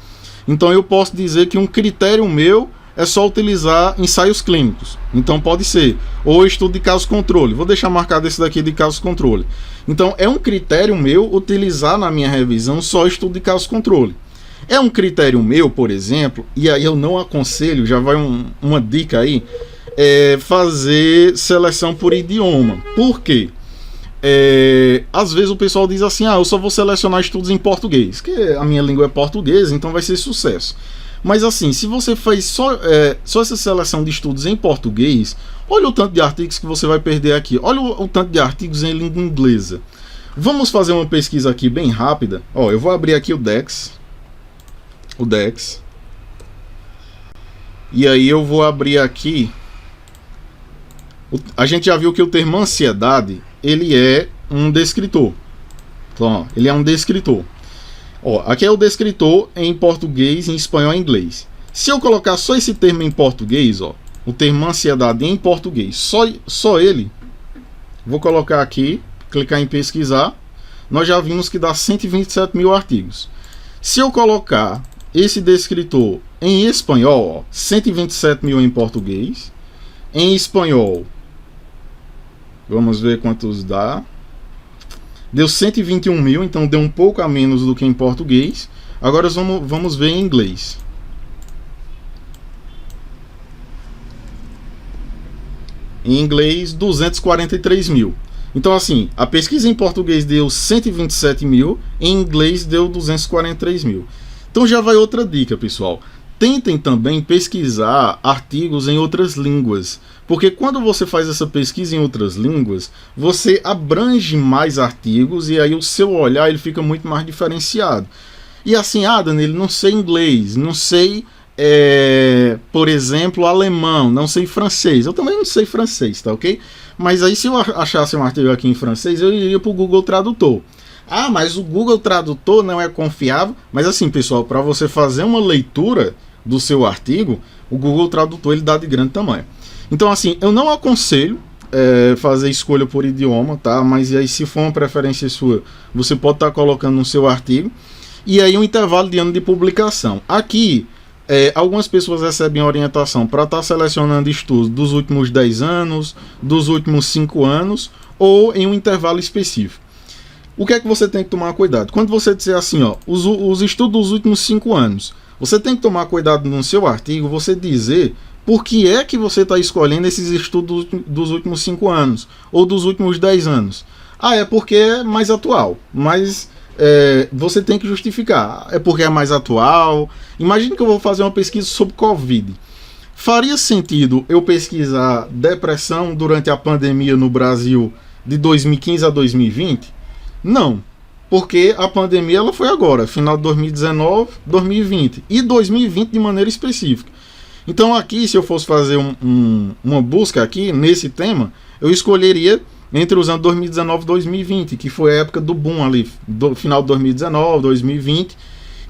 então eu posso dizer que um critério meu é só utilizar ensaios clínicos. Então pode ser, ou estudo de caso controle. Vou deixar marcado esse daqui de caso controle. Então é um critério meu utilizar na minha revisão só estudo de caso controle. É um critério meu, por exemplo, e aí eu não aconselho, já vai uma dica aí, fazer seleção por idioma. Por quê? Às vezes o pessoal diz assim, eu só vou selecionar estudos em português, que a minha língua é portuguesa, então vai ser sucesso. Mas assim, se você faz só essa seleção de estudos em português, olha o tanto de artigos que você vai perder aqui. Olha o tanto de artigos em língua inglesa. Vamos fazer uma pesquisa aqui bem rápida. Eu vou abrir aqui o Dex. E aí eu vou abrir aqui. A gente já viu que o termo ansiedade, ele é um descritor. Então, ele é um descritor. Aqui é o descritor em português, em espanhol e em inglês. Se eu colocar só esse termo em português, o termo ansiedade em português, só ele, vou colocar aqui, clicar em pesquisar, nós já vimos que dá 127 mil artigos. Se eu colocar esse descritor em espanhol, 127 mil em português, em espanhol, vamos ver quantos dá. Deu 121 mil, então deu um pouco a menos do que em português. Agora vamos ver em inglês. em inglês 243 mil. Então assim, a pesquisa em português deu 127 mil, em inglês deu 243 mil. Então já vai outra dica, pessoal. Tentem também pesquisar artigos em outras línguas, porque quando você faz essa pesquisa em outras línguas, você abrange mais artigos e aí o seu olhar ele fica muito mais diferenciado. E assim, Danilo, não sei inglês, não sei, por exemplo, alemão, não sei francês. Eu também não sei francês, tá ok? Mas aí se eu achasse um artigo aqui em francês, eu iria para o Google Tradutor. Mas o Google Tradutor não é confiável. Mas assim, pessoal, para você fazer uma leitura do seu artigo, o Google Tradutor ele dá de grande tamanho. Então assim, eu não aconselho fazer escolha por idioma, tá? Mas aí se for uma preferência sua, você pode estar colocando no seu artigo. E aí um intervalo de ano de publicação. Aqui, algumas pessoas recebem orientação para estar selecionando estudos dos últimos 10 anos, dos últimos 5 anos, ou em um intervalo específico. O que é que você tem que tomar cuidado? Quando você disser assim, os estudos dos últimos 5 anos, você tem que tomar cuidado no seu artigo, você dizer por que é que você está escolhendo esses estudos dos últimos 5 anos, ou dos últimos 10 anos. É porque é mais atual, mas você tem que justificar. É porque é mais atual. Imagine que eu vou fazer uma pesquisa sobre Covid. Faria sentido eu pesquisar depressão durante a pandemia no Brasil de 2015 a 2020? Não, porque a pandemia ela foi agora, final de 2019, 2020 e 2020 de maneira específica. Então aqui, se eu fosse fazer uma busca aqui nesse tema, eu escolheria entre os anos 2019 e 2020, que foi a época do boom ali, do final de 2019, 2020.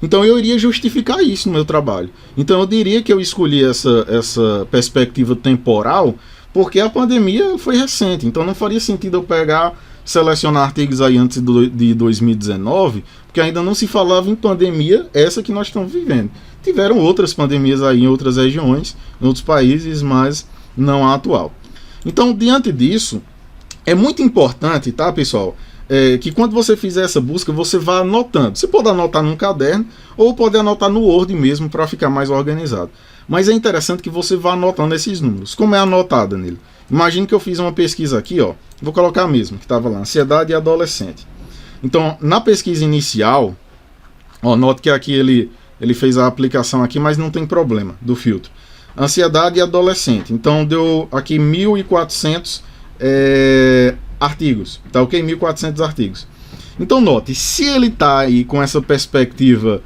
Então eu iria justificar isso no meu trabalho. Então eu diria que eu escolhi essa perspectiva temporal porque a pandemia foi recente. Então não faria sentido eu selecionar artigos aí antes de 2019, porque ainda não se falava em pandemia essa que nós estamos vivendo. Tiveram outras pandemias aí em outras regiões, em outros países, mas não a atual. Então, diante disso, é muito importante, tá, pessoal, que quando você fizer essa busca, você vá anotando. Você pode anotar num caderno ou pode anotar no Word mesmo para ficar mais organizado. Mas é interessante que você vá anotando esses números. Como é anotado, Danilo? Imagine que eu fiz uma pesquisa aqui, vou colocar a mesma, que estava lá, ansiedade e adolescente. Então, na pesquisa inicial, note que aqui ele fez a aplicação aqui, mas não tem problema do filtro. Ansiedade e adolescente. Então, deu aqui 1.400 artigos, tá ok? 1.400 artigos. Então note, se ele está aí com essa perspectiva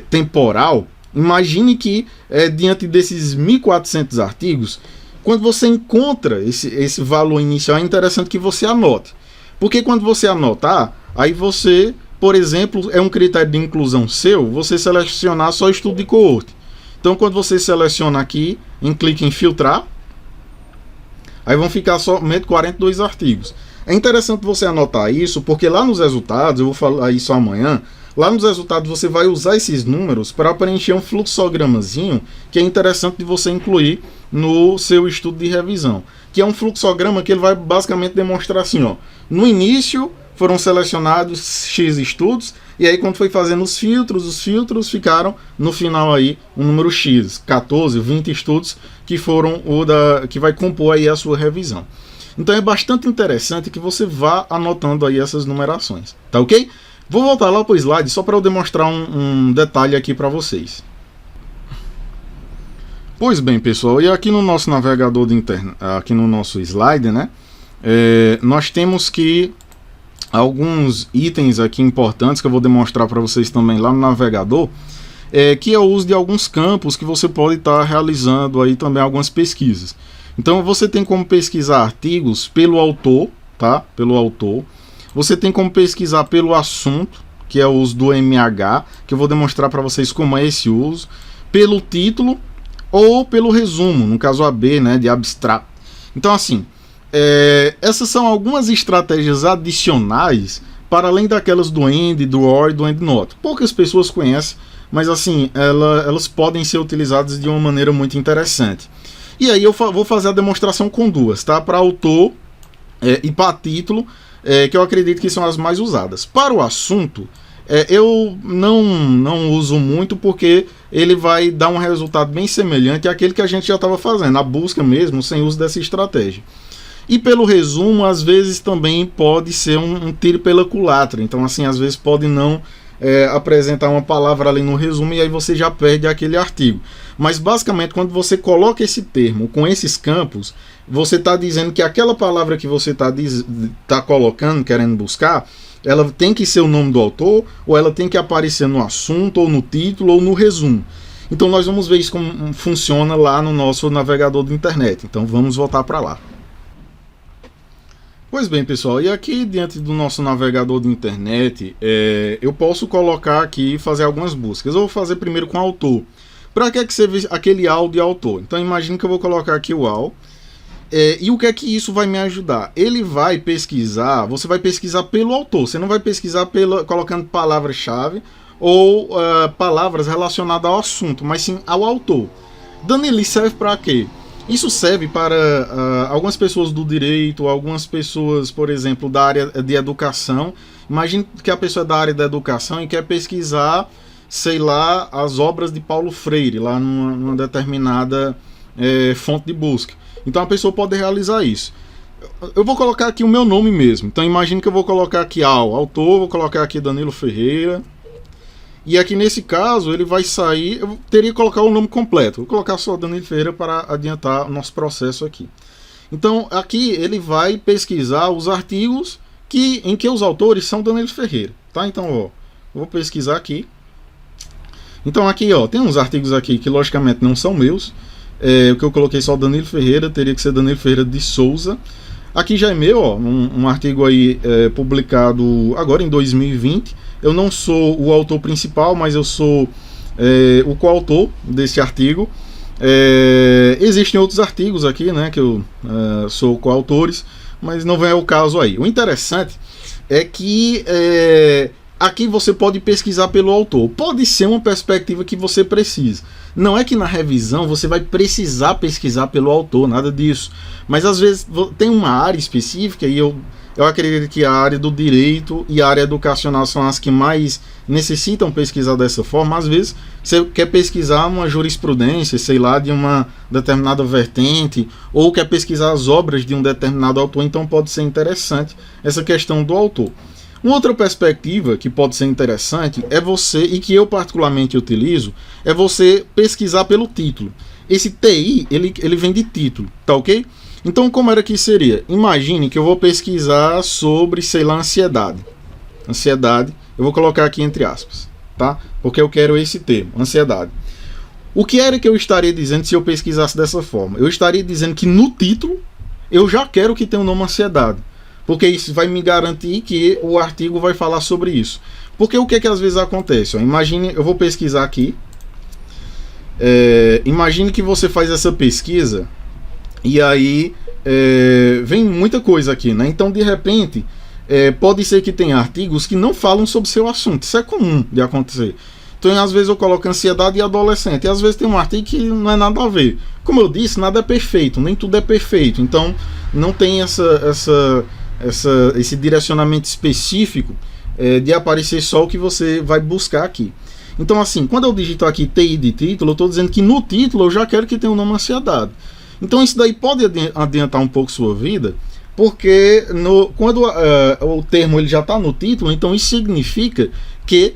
temporal, imagine que diante desses 1.400 artigos, quando você encontra esse valor inicial, é interessante que você anote. Porque quando você anotar, aí você, por exemplo, é um critério de inclusão seu, você selecionar só estudo de coorte. Então quando você seleciona aqui, clique em filtrar, aí vão ficar somente 42 artigos. É interessante você anotar isso, porque lá nos resultados, eu vou falar isso amanhã, lá nos resultados você vai usar esses números para preencher um fluxogramazinho que é interessante de você incluir no seu estudo de revisão. Que é um fluxograma que ele vai basicamente demonstrar assim, no início foram selecionados X estudos, e aí quando foi fazendo os filtros ficaram no final aí um número X, 14, 20 estudos que foram que vai compor aí a sua revisão. Então é bastante interessante que você vá anotando aí essas numerações, tá ok? Vou voltar lá para o slide só para eu demonstrar um detalhe aqui para vocês. Pois bem, pessoal, e aqui no nosso navegador de internet, aqui no nosso slide, né, nós temos que alguns itens aqui importantes que eu vou demonstrar para vocês também lá no navegador, que é o uso de alguns campos que você pode estar realizando aí também algumas pesquisas. Então você tem como pesquisar artigos pelo autor, tá? Pelo autor. Você tem como pesquisar pelo assunto, que é o uso do MH, que eu vou demonstrar para vocês como é esse uso, pelo título ou pelo resumo, no caso AB, né, de abstract. Então assim, essas são algumas estratégias adicionais para além daquelas do end, do or e do endnote. Poucas pessoas conhecem, mas assim, elas podem ser utilizadas de uma maneira muito interessante. E aí eu vou fazer a demonstração com duas, tá? Para autor e para título, que eu acredito que são as mais usadas. Para o assunto, Eu não uso muito porque ele vai dar um resultado bem semelhante àquele que a gente já estava fazendo, a busca mesmo, sem uso dessa estratégia. E pelo resumo, às vezes também pode ser um tiro pela culatra. Então, assim, às vezes pode não apresentar uma palavra ali no resumo e aí você já perde aquele artigo. Mas basicamente, quando você coloca esse termo com esses campos, você está dizendo que aquela palavra que você tá colocando, querendo buscar, ela tem que ser o nome do autor, ou ela tem que aparecer no assunto, ou no título, ou no resumo. Então nós vamos ver isso como funciona lá no nosso navegador de internet. Então vamos voltar para lá. Pois bem, pessoal, e aqui diante do nosso navegador de internet, eu posso colocar aqui e fazer algumas buscas. Eu vou fazer primeiro com autor. Para que serve aquele AL de autor? Então imagine que eu vou colocar aqui o AL. E o que é que isso vai me ajudar? Ele vai pesquisar, você vai pesquisar pelo autor, você não vai pesquisar colocando palavra-chave ou palavras relacionadas ao assunto, mas sim ao autor. Danilo, serve para quê? Isso serve para algumas pessoas do direito, algumas pessoas, por exemplo, da área de educação. Imagine que a pessoa é da área da educação e quer pesquisar, sei lá, as obras de Paulo Freire, lá numa determinada fonte de busca. Então a pessoa pode realizar isso. Eu vou colocar aqui o meu nome mesmo. Então imagine que eu vou colocar aqui autor, vou colocar aqui Danilo Ferreira. E aqui nesse caso ele vai sair, eu teria que colocar o nome completo. Vou colocar só Danilo Ferreira para adiantar o nosso processo aqui. Então aqui ele vai pesquisar os artigos em que os autores são Danilo Ferreira. Tá? Então eu vou pesquisar aqui. Então aqui tem uns artigos aqui que logicamente não são meus. O que eu coloquei só Danilo Ferreira, teria que ser Danilo Ferreira de Souza. Aqui já é meu, um artigo aí publicado agora em 2020. Eu não sou o autor principal, mas eu sou o coautor desse artigo. Existem outros artigos aqui, né, que eu sou coautores, mas não vem ao caso aí. O interessante é que aqui você pode pesquisar pelo autor. Pode ser uma perspectiva que você precisa. Não é que na revisão você vai precisar pesquisar pelo autor, nada disso. Mas às vezes tem uma área específica e eu acredito que a área do direito e a área educacional são as que mais necessitam pesquisar dessa forma. Às vezes você quer pesquisar uma jurisprudência, sei lá, de uma determinada vertente, ou quer pesquisar as obras de um determinado autor, então pode ser interessante essa questão do autor. Uma outra perspectiva que pode ser interessante é você, e que eu particularmente utilizo, é você pesquisar pelo título. Esse TI, ele vem de título, tá ok? Então como era que seria? Imagine que eu vou pesquisar sobre, sei lá, ansiedade. Ansiedade, eu vou colocar aqui entre aspas, tá? Porque eu quero esse termo, ansiedade. O que era que eu estaria dizendo se eu pesquisasse dessa forma? Eu estaria dizendo que no título eu já quero que tenha o nome ansiedade. Porque isso vai me garantir que o artigo vai falar sobre isso. Porque o que às vezes acontece? Imagine, eu vou pesquisar aqui. Imagine que você faz essa pesquisa e aí vem muita coisa aqui, né? Então, de repente, pode ser que tenha artigos que não falam sobre seu assunto. Isso é comum de acontecer. Então, às vezes eu coloco ansiedade e adolescente. E às vezes tem um artigo que não é nada a ver. Como eu disse, nada é perfeito. Nem tudo é perfeito. Então, não tem esse direcionamento específico de aparecer só o que você vai buscar aqui. Então assim, quando eu digito aqui TI de título, eu estou dizendo que no título eu já quero que tenha o nome ansiedade. Então isso daí pode adiantar um pouco sua vida, porque quando o termo ele já está no título, então isso significa que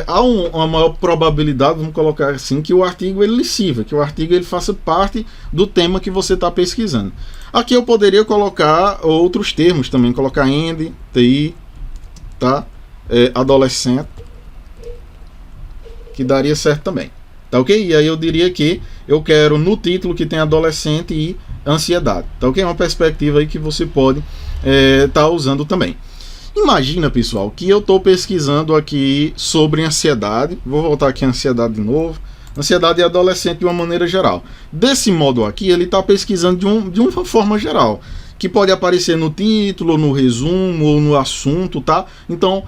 há uma maior probabilidade, vamos colocar assim, que o artigo ele lhe sirva, que o artigo ele faça parte do tema que você está pesquisando. Aqui eu poderia colocar outros termos também, colocar END, TI, tá? Adolescente, que daria certo também, tá ok? E aí eu diria que eu quero no título que tem adolescente e ansiedade, tá ok? É uma perspectiva aí que você pode tá usando também. Imagina, pessoal, que eu estou pesquisando aqui sobre ansiedade. Vou voltar aqui a ansiedade de novo. Ansiedade e adolescente de uma maneira geral. Desse modo aqui, ele está pesquisando de uma forma geral, que pode aparecer no título, no resumo ou no assunto, tá? Então,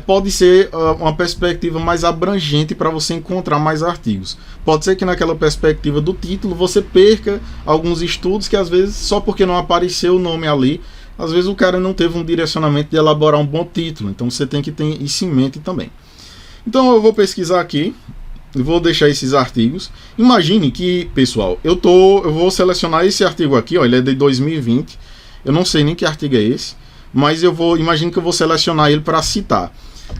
pode ser uma perspectiva mais abrangente para você encontrar mais artigos. Pode ser que naquela perspectiva do título você perca alguns estudos que às vezes, só porque não apareceu o nome ali, às vezes o cara não teve um direcionamento de elaborar um bom título, então você tem que ter isso em mente também. Então eu vou pesquisar aqui, vou deixar esses artigos. Imagine que, pessoal, eu vou selecionar esse artigo aqui, ó, ele é de 2020, eu não sei nem que artigo é esse, mas imagine que eu vou selecionar ele para citar.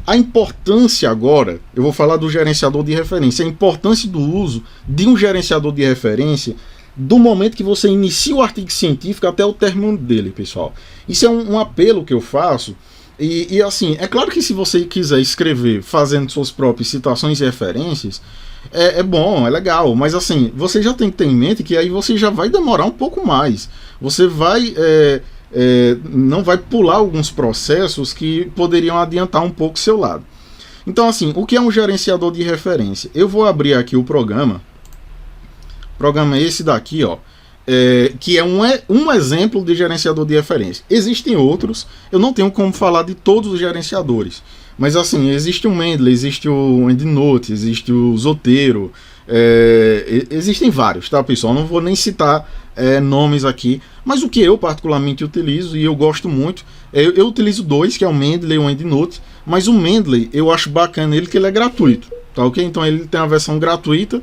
A importância agora, eu vou falar do gerenciador de referência, a importância do uso de um gerenciador de referência do momento que você inicia o artigo científico até o término dele, pessoal. Isso é um apelo que eu faço, e assim, é claro que se você quiser escrever fazendo suas próprias citações e referências, é bom, é legal, mas assim, você já tem que ter em mente que aí você já vai demorar um pouco mais, você vai... não vai pular alguns processos que poderiam adiantar um pouco o seu lado. Então assim, o que é um gerenciador de referência? Eu vou abrir aqui o programa é esse daqui, ó, que é um exemplo de gerenciador de referência. Existem outros, eu não tenho como falar de todos os gerenciadores, mas assim, existe o Mendeley, existe o EndNote, existe o Zotero, existem vários, tá, pessoal? Não vou nem citar nomes aqui, mas o que eu particularmente utilizo e eu gosto muito, eu utilizo dois, que é o Mendeley e o EndNote, mas o Mendeley eu acho bacana ele que ele é gratuito, tá ok? Então ele tem a versão gratuita.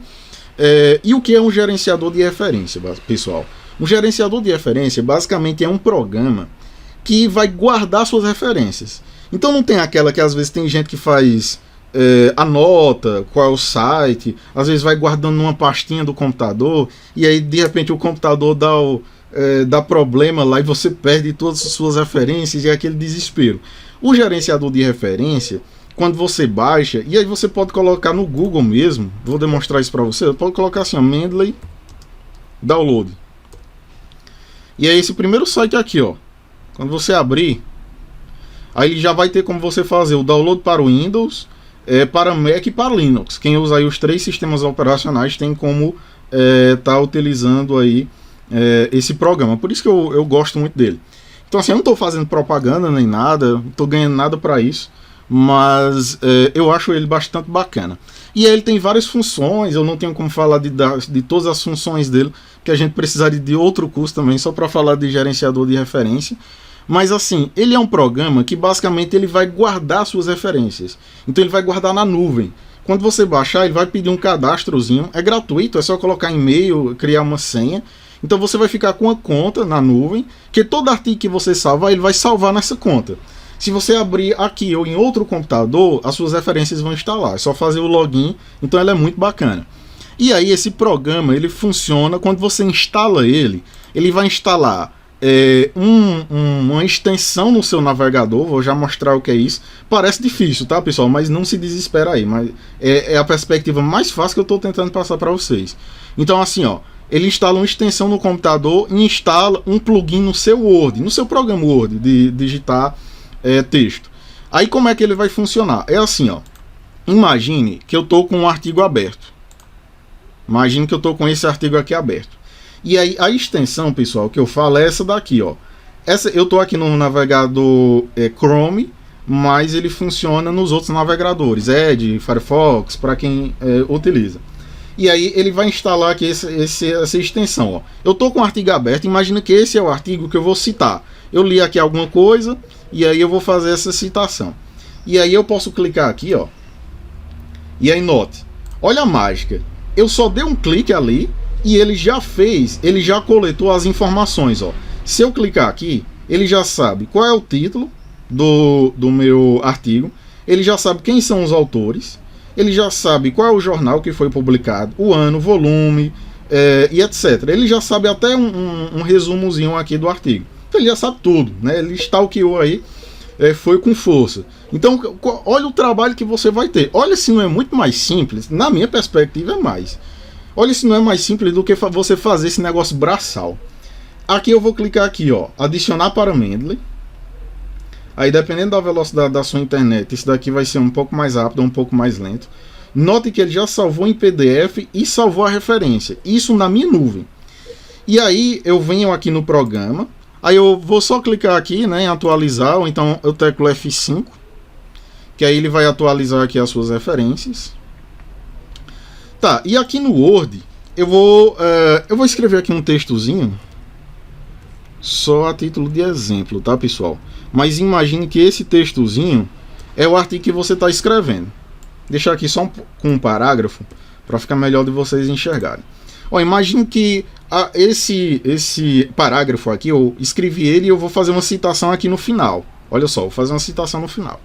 E o que é um gerenciador de referência, pessoal? Um gerenciador de referência basicamente é um programa que vai guardar suas referências. Então não tem aquela que às vezes tem gente que faz anota qual é o site, às vezes vai guardando numa pastinha do computador e aí de repente o computador dá problema lá e você perde todas as suas referências e é aquele desespero. O gerenciador de referência, quando você baixa, e aí você pode colocar no Google mesmo, vou demonstrar isso para você, pode colocar assim, ó, Mendeley Download. E é esse primeiro site aqui, ó. Quando você abrir, aí ele já vai ter como você fazer o download para o Windows, para Mac e para Linux. Quem usa aí os 3 sistemas operacionais tem como tá utilizando aí esse programa. Por isso que eu gosto muito dele. Então assim, eu não estou fazendo propaganda nem nada, não estou ganhando nada para isso, mas eu acho ele bastante bacana. E aí ele tem várias funções, eu não tenho como falar de todas as funções dele, que a gente precisaria de outro curso também, só para falar de gerenciador de referência. Mas assim, ele é um programa que basicamente ele vai guardar suas referências. Então ele vai guardar na nuvem. Quando você baixar, ele vai pedir um cadastrozinho, é gratuito, é só colocar e-mail, criar uma senha. Então você vai ficar com uma conta na nuvem, que todo artigo que você salvar, ele vai salvar nessa conta. Se você abrir aqui ou em outro computador, as suas referências vão estar lá. É só fazer o login, então ela é muito bacana. E aí esse programa, ele funciona, quando você instala ele vai instalar uma extensão no seu navegador. Vou já mostrar o que é isso. Parece difícil, tá, pessoal? Mas não se desespera aí. Mas é a perspectiva mais fácil que eu estou tentando passar para vocês. Então assim, ó, ele instala uma extensão no computador e instala um plugin no seu Word, no seu programa Word, de digitar texto. Aí como é que ele vai funcionar? É assim, ó. Imagine que eu estou com um artigo aberto. Imagine que eu estou com esse artigo aqui aberto. E aí a extensão, pessoal, que eu falo é essa daqui, ó. Eu estou aqui no navegador Chrome, mas ele funciona nos outros navegadores, Edge, Firefox, para quem utiliza. E aí ele vai instalar aqui essa extensão, ó. Eu estou com o artigo aberto, imagina que esse é o artigo que eu vou citar. Eu li aqui alguma coisa e aí eu vou fazer essa citação. E aí eu posso clicar aqui, ó. E aí note, olha a mágica. Eu só dei um clique ali e ele já coletou as informações, ó. Se eu clicar aqui, ele já sabe qual é o título do meu artigo, ele já sabe quem são os autores, ele já sabe qual é o jornal que foi publicado, o ano, o volume, e etc. Ele já sabe até um resumozinho aqui do artigo. Então ele já sabe tudo, né? Ele stalkeou aí, foi com força. Então, olha o trabalho que você vai ter. Olha se não é muito mais simples, na minha perspectiva é mais. Olha se não é mais simples do que você fazer esse negócio braçal. Aqui eu vou clicar aqui, ó, adicionar para Mendeley. Aí dependendo da velocidade da sua internet, isso daqui vai ser um pouco mais rápido ou um pouco mais lento. Note que ele já salvou em PDF e salvou a referência. Isso na minha nuvem. E aí eu venho aqui no programa. Aí eu vou só clicar aqui, né, em atualizar, ou então eu teclo F5, que aí ele vai atualizar aqui as suas referências. Tá, e aqui no Word eu vou escrever aqui um textozinho. só a título de exemplo, tá, pessoal? Mas imagine que esse textozinho é o artigo que você está escrevendo. Deixar aqui só com um parágrafo para ficar melhor de vocês enxergarem. Ó, imagine que esse parágrafo aqui, eu escrevi ele e eu vou fazer uma citação aqui no final. Olha só, vou fazer uma citação no final.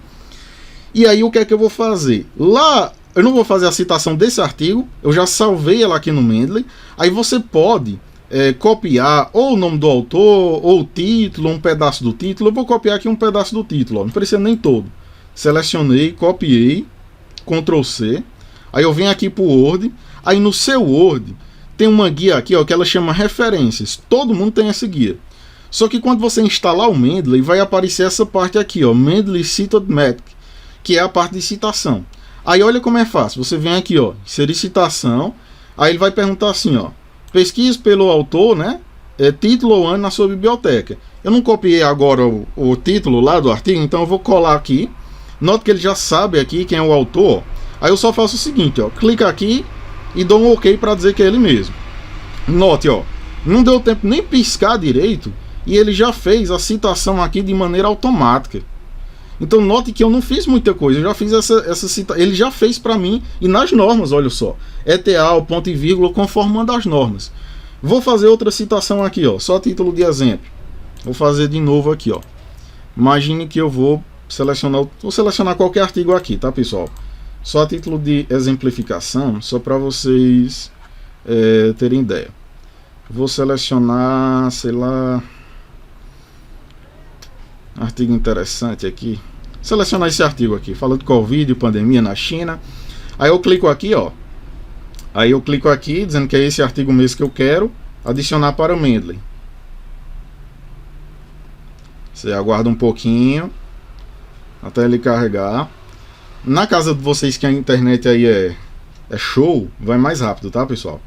E aí o que é que eu vou fazer? Lá, eu não vou fazer a citação desse artigo, eu já salvei ela aqui no Mendeley. Aí você pode copiar ou o nome do autor, ou o título, um pedaço do título. Eu vou copiar aqui um pedaço do título, ó, não precisa nem todo. Selecionei, copiei, Ctrl C. Aí eu venho aqui para o Word. Aí no seu Word tem uma guia aqui, ó, que ela chama referências. Todo mundo tem essa guia. Só que quando você instalar o Mendeley, vai aparecer essa parte aqui, ó, Mendeley Citated, que é a parte de citação. Aí olha como é fácil. Você vem aqui, ó, inserir citação. Aí ele vai perguntar assim, ó, pesquise pelo autor, né? Título ou ano na sua biblioteca. Eu não copiei agora o título lá do artigo, então eu vou colar aqui. Note que ele já sabe aqui quem é o autor. Aí eu só faço o seguinte, ó, clica aqui e dou um OK para dizer que é ele mesmo. Note, ó, não deu tempo nem piscar direito e ele já fez a citação aqui de maneira automática. Então note que eu não fiz muita coisa, eu já fiz essa citação, ele já fez para mim e nas normas, olha só, ETA, ponto e vírgula, conformando as normas. Vou fazer outra citação aqui, ó, só a título de exemplo. Vou fazer de novo aqui, ó. Imagine que eu vou selecionar qualquer artigo aqui, tá, pessoal? Só a título de exemplificação, só para vocês terem ideia. Vou selecionar, sei lá, artigo interessante aqui. Selecionar esse artigo aqui, falando de Covid, pandemia na China. Aí eu clico aqui, ó. Aí eu clico aqui, dizendo que é esse artigo mesmo que eu quero, adicionar para o Mendeley. Você aguarda um pouquinho até ele carregar. Na casa de vocês que a internet aí é show, vai mais rápido, tá, pessoal?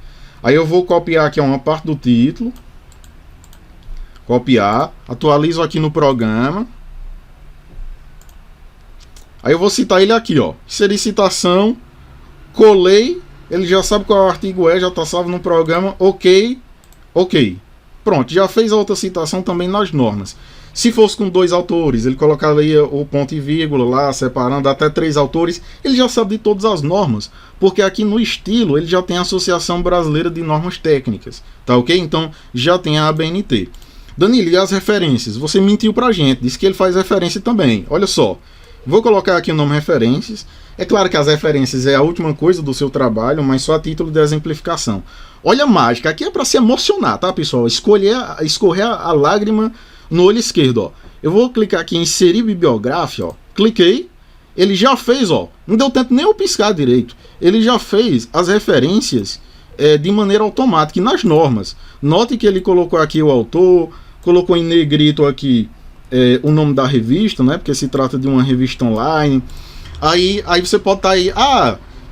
Aí eu vou copiar aqui uma parte do título. Copiar, atualizo aqui no programa. Aí eu vou citar ele aqui, ó. Inserir citação, colei, ele já sabe qual artigo é, já está salvo no programa, OK, OK. Pronto, já fez a outra citação também nas normas. Se fosse com 2 autores, ele colocaria o ponto e vírgula lá, separando até 3 autores, ele já sabe de todas as normas, porque aqui no estilo ele já tem a Associação Brasileira de Normas Técnicas, tá ok? Então já tem a ABNT. Danilo, e as referências? Você mentiu pra gente, disse que ele faz referência também. Olha só, vou colocar aqui o nome referências. É claro que as referências é a última coisa do seu trabalho, mas só a título de exemplificação. Olha a mágica, aqui é para se emocionar, tá, pessoal? Escorrer a lágrima no olho esquerdo, ó. Eu vou clicar aqui em inserir bibliográfica, ó. Cliquei, ele já fez, ó. Não deu tempo nem eu piscar direito. Ele já fez as referências de maneira automática e nas normas. Note que ele colocou aqui o autor, colocou em negrito aqui o nome da revista, né? Porque se trata de uma revista online. Aí você pode estar aí,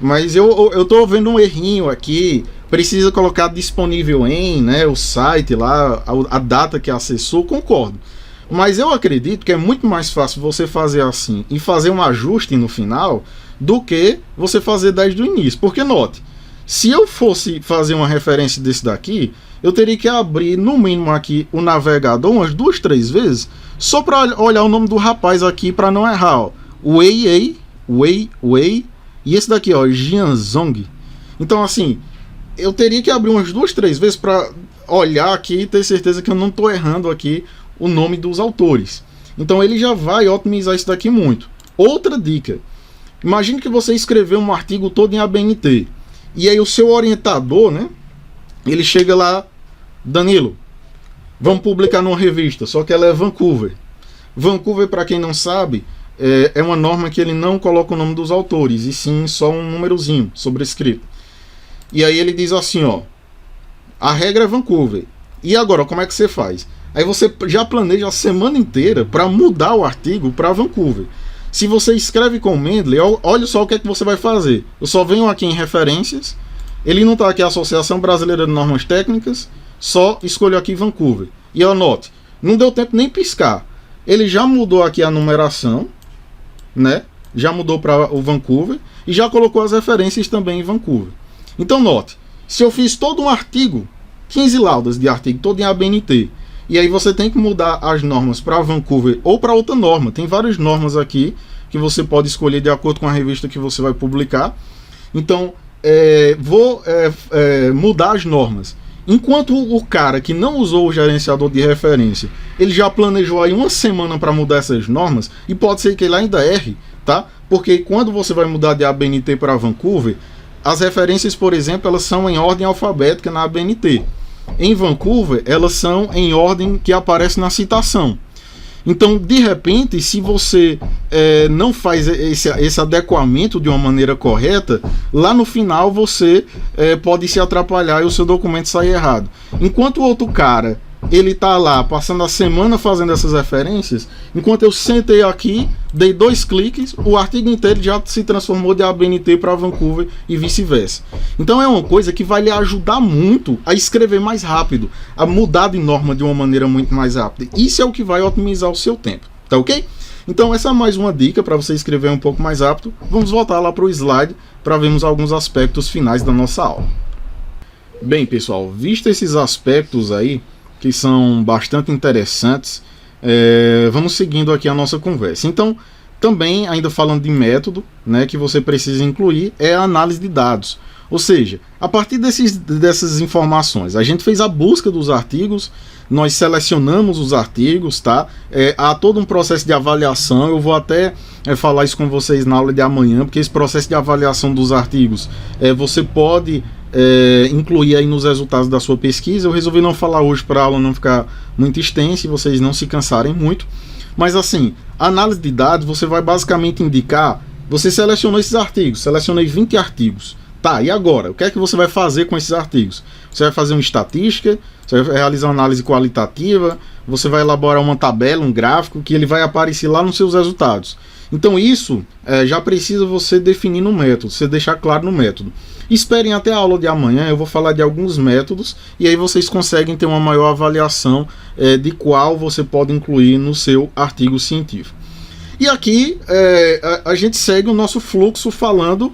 mas eu tô vendo um errinho aqui, precisa colocar disponível em, né, o site lá, a data que acessou, concordo. Mas eu acredito que é muito mais fácil você fazer assim e fazer um ajuste no final do que você fazer desde o início. Porque note, se eu fosse fazer uma referência desse daqui, eu teria que abrir no mínimo aqui o navegador umas 2, 3 vezes, só para olhar o nome do rapaz aqui para não errar, ó. Wei, e esse daqui, ó, Jianzong. Então assim, eu teria que abrir umas 2, 3 vezes para olhar aqui e ter certeza que eu não estou errando aqui o nome dos autores. Então ele já vai otimizar isso daqui muito. Outra dica, imagine que você escreveu um artigo todo em ABNT, e aí o seu orientador, né, ele chega lá, Danilo, vamos publicar numa revista, só que ela é Vancouver. Vancouver, para quem não sabe, é uma norma que ele não coloca o nome dos autores, e sim só um númerozinho sobrescrito. E aí ele diz assim, ó, a regra é Vancouver. E agora, como é que você faz? Aí você já planeja a semana inteira para mudar o artigo para Vancouver. Se você escreve com o Mendeley, olha só o que é que você vai fazer. Eu só venho aqui em referências, ele não está aqui a Associação Brasileira de Normas Técnicas, só escolho aqui Vancouver. E anote, não deu tempo nem piscar. Ele já mudou aqui a numeração, né? Já mudou para o Vancouver e já colocou as referências também em Vancouver. Então note, se eu fiz todo um artigo, 15 laudas de artigo, todo em ABNT, e aí você tem que mudar as normas para Vancouver ou para outra norma. Tem várias normas aqui que você pode escolher de acordo com a revista que você vai publicar. Então, vou mudar as normas. Enquanto o cara que não usou o gerenciador de referência, ele já planejou aí uma semana para mudar essas normas, e pode ser que ele ainda erre, tá? Porque quando você vai mudar de ABNT para Vancouver, as referências, por exemplo, elas são em ordem alfabética na ABNT. Em Vancouver, elas são em ordem que aparece na citação. Então, de repente, se você não faz esse adequamento de uma maneira correta, lá no final você pode se atrapalhar e o seu documento sair errado. Enquanto o outro cara, ele tá lá passando a semana fazendo essas referências, enquanto eu sentei aqui, dei 2 cliques, o artigo inteiro já se transformou de ABNT para Vancouver e vice-versa. Então é uma coisa que vai lhe ajudar muito a escrever mais rápido, a mudar de norma de uma maneira muito mais rápida. Isso é o que vai otimizar o seu tempo, tá ok? Então essa é mais uma dica para você escrever um pouco mais rápido. Vamos voltar lá para o slide para vermos alguns aspectos finais da nossa aula. Bem, pessoal, visto esses aspectos aí, que são bastante interessantes, vamos seguindo aqui a nossa conversa. Então, também, ainda falando de método, né, que você precisa incluir, é a análise de dados. Ou seja, a partir dessas informações, a gente fez a busca dos artigos, nós selecionamos os artigos, tá? Há todo um processo de avaliação, eu vou até falar isso com vocês na aula de amanhã, porque esse processo de avaliação dos artigos, você pode incluir aí nos resultados da sua pesquisa. Eu resolvi não falar hoje para a aula não ficar muito extensa e vocês não se cansarem muito. Mas assim, a análise de dados, você vai basicamente indicar, você selecionou esses artigos, selecionei 20 artigos. Tá, e agora? O que é que você vai fazer com esses artigos? Você vai fazer uma estatística, você vai realizar uma análise qualitativa, você vai elaborar uma tabela, um gráfico, que ele vai aparecer lá nos seus resultados. Então isso já precisa você definir no método, você deixar claro no método. Esperem até a aula de amanhã, eu vou falar de alguns métodos, e aí vocês conseguem ter uma maior avaliação de qual você pode incluir no seu artigo científico. E aqui a gente segue o nosso fluxo falando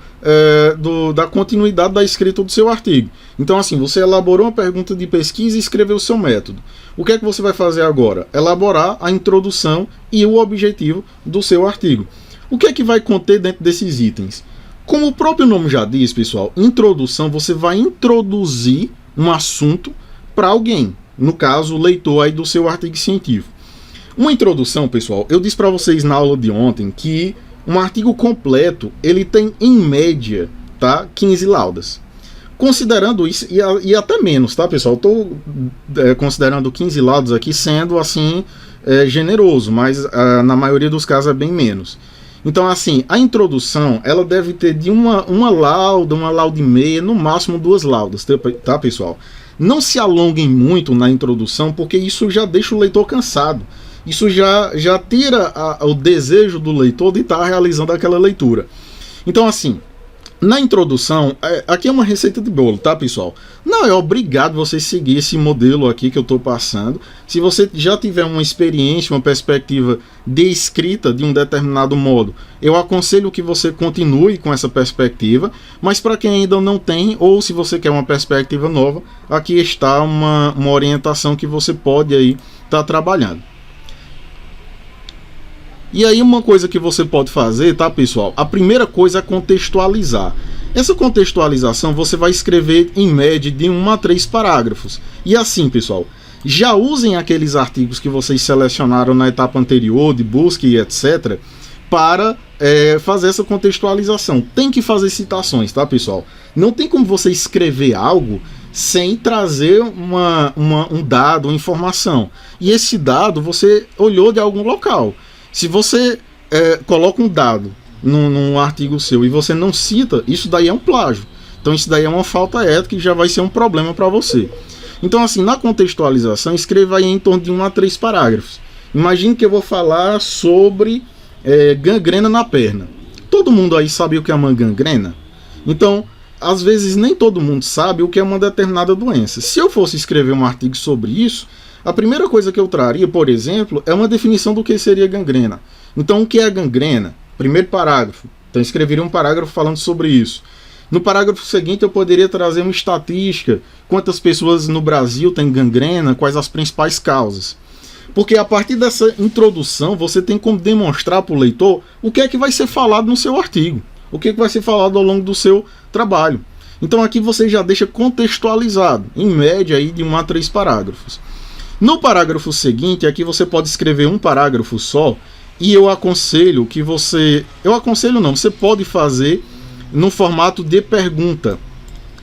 da continuidade da escrita do seu artigo. Então assim, você elaborou uma pergunta de pesquisa e escreveu o seu método. O que é que você vai fazer agora? Elaborar a introdução e o objetivo do seu artigo. O que é que vai conter dentro desses itens? Como o próprio nome já diz, pessoal, introdução, você vai introduzir um assunto para alguém. No caso, o leitor aí do seu artigo científico. Uma introdução, pessoal, eu disse para vocês na aula de ontem que um artigo completo, ele tem em média, tá, 15 laudas. Considerando isso, e até menos, tá, pessoal? Estou considerando 15 laudas aqui sendo, assim, generoso, mas na maioria dos casos é bem menos. Então, assim, a introdução, ela deve ter de uma lauda e meia, no máximo 2 laudas, tá, pessoal? Não se alonguem muito na introdução, porque isso já deixa o leitor cansado. Isso já tira o desejo do leitor de estar realizando aquela leitura. Então, assim, na introdução, aqui é uma receita de bolo, tá, pessoal? Não é obrigado você seguir esse modelo aqui que eu estou passando. Se você já tiver uma experiência, uma perspectiva de escrita de um determinado modo, eu aconselho que você continue com essa perspectiva. Mas para quem ainda não tem, ou se você quer uma perspectiva nova, aqui está uma orientação que você pode aí estar trabalhando. E aí uma coisa que você pode fazer, tá, pessoal? A primeira coisa é contextualizar. Essa contextualização você vai escrever em média de 1 a 3 parágrafos. E assim, pessoal, já usem aqueles artigos que vocês selecionaram na etapa anterior, de busca e etc., para fazer essa contextualização. Tem que fazer citações, tá, pessoal? Não tem como você escrever algo sem trazer um dado, uma informação. E esse dado você olhou de algum local. Se você coloca um dado num artigo seu e você não cita, isso daí é um plágio. Então isso daí é uma falta ética e já vai ser um problema para você. Então assim, na contextualização, escreva aí em torno de 1 a 3 parágrafos. Imagine que eu vou falar sobre gangrena na perna. Todo mundo aí sabe o que é uma gangrena? Então, às vezes nem todo mundo sabe o que é uma determinada doença. Se eu fosse escrever um artigo sobre isso, a primeira coisa que eu traria, por exemplo, é uma definição do que seria gangrena. Então, o que é gangrena? Primeiro parágrafo. Então, eu escreveria um parágrafo falando sobre isso. No parágrafo seguinte eu poderia trazer uma estatística, quantas pessoas no Brasil têm gangrena, quais as principais causas. Porque a partir dessa introdução você tem como demonstrar para o leitor o que é que vai ser falado no seu artigo, o que é que vai ser falado ao longo do seu trabalho. Então aqui você já deixa contextualizado, em média aí de 1 a 3 parágrafos. No parágrafo seguinte, aqui você pode escrever um parágrafo só, e eu aconselho que você... você pode fazer no formato de pergunta.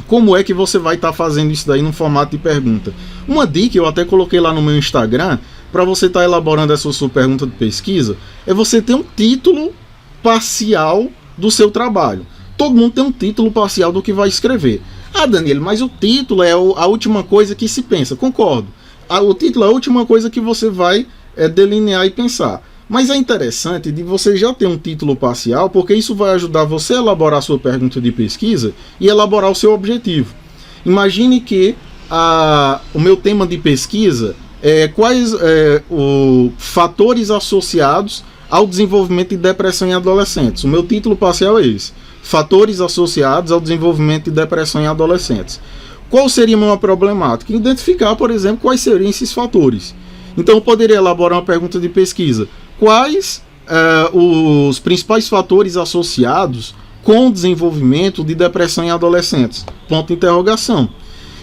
Como é que você vai estar fazendo isso daí no formato de pergunta? Uma dica, eu até coloquei lá no meu Instagram, para você estar elaborando essa sua pergunta de pesquisa, é você ter um título parcial do seu trabalho. Todo mundo tem um título parcial do que vai escrever. Ah, Daniel, mas o título é a última coisa que se pensa. Concordo. O título é a última coisa que você vai delinear e pensar. Mas é interessante de você já ter um título parcial, porque isso vai ajudar você a elaborar a sua pergunta de pesquisa e elaborar o seu objetivo. Imagine que o meu tema de pesquisa é quais os fatores associados ao desenvolvimento de depressão em adolescentes. O meu título parcial é esse: fatores associados ao desenvolvimento de depressão em adolescentes. Qual seria uma problemática? Identificar, por exemplo, quais seriam esses fatores. Então eu poderia elaborar uma pergunta de pesquisa: quais os principais fatores associados com o desenvolvimento de depressão em adolescentes? Ponto de interrogação.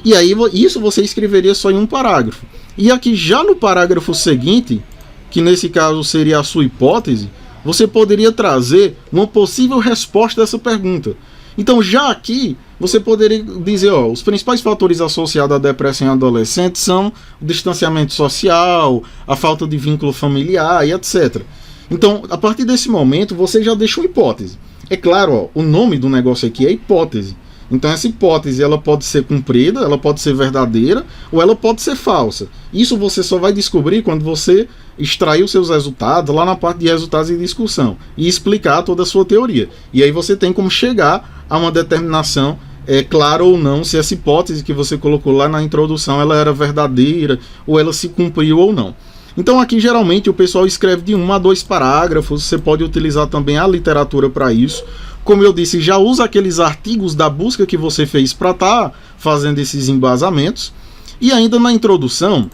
E aí isso você escreveria só em um parágrafo. E aqui já no parágrafo seguinte, que nesse caso seria a sua hipótese, você poderia trazer uma possível resposta dessa pergunta. Então já aqui você poderia dizer, os principais fatores associados à depressão em adolescentes são o distanciamento social, a falta de vínculo familiar e etc. Então, a partir desse momento, você já deixa uma hipótese. É claro, o nome do negócio aqui é hipótese. Então essa hipótese ela pode ser cumprida, ela pode ser verdadeira ou ela pode ser falsa. Isso você só vai descobrir quando você extrair os seus resultados lá na parte de resultados e discussão e explicar toda a sua teoria. E aí você tem como chegar a uma determinação clara ou não se essa hipótese que você colocou lá na introdução ela era verdadeira ou ela se cumpriu ou não. Então aqui geralmente o pessoal escreve de 1 a 2 parágrafos, você pode utilizar também a literatura para isso. Como eu disse, já usa aqueles artigos da busca que você fez para estar fazendo esses embasamentos. E ainda na introdução,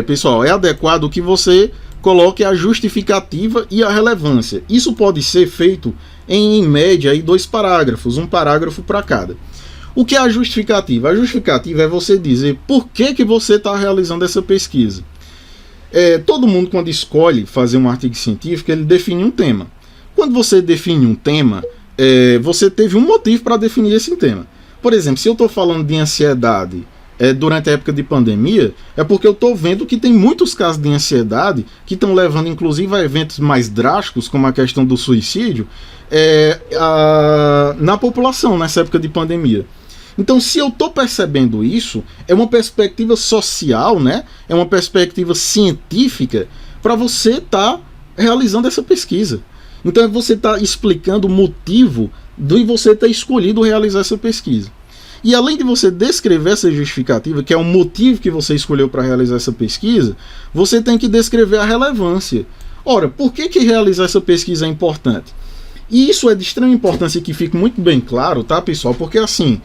pessoal, é adequado que você coloque a justificativa e a relevância. Isso pode ser feito em média, aí 2 parágrafos, um parágrafo para cada. O que é a justificativa? A justificativa é você dizer por que você está realizando essa pesquisa. Todo mundo, quando escolhe fazer um artigo científico, ele define um tema. Quando você define um tema, você teve um motivo para definir esse tema. Por exemplo, se eu estou falando de ansiedade durante a época de pandemia, é porque eu estou vendo que tem muitos casos de ansiedade que estão levando inclusive a eventos mais drásticos, como a questão do suicídio, na população nessa época de pandemia. Então, se eu estou percebendo isso, é uma perspectiva social, né? É uma perspectiva científica para você estar realizando essa pesquisa. Então você está explicando o motivo de você ter escolhido realizar essa pesquisa. E além de você descrever essa justificativa, que é o motivo que você escolheu para realizar essa pesquisa, você tem que descrever a relevância. Ora, por que realizar essa pesquisa é importante? E isso é de extrema importância que fique muito bem claro, tá, pessoal? Porque assim,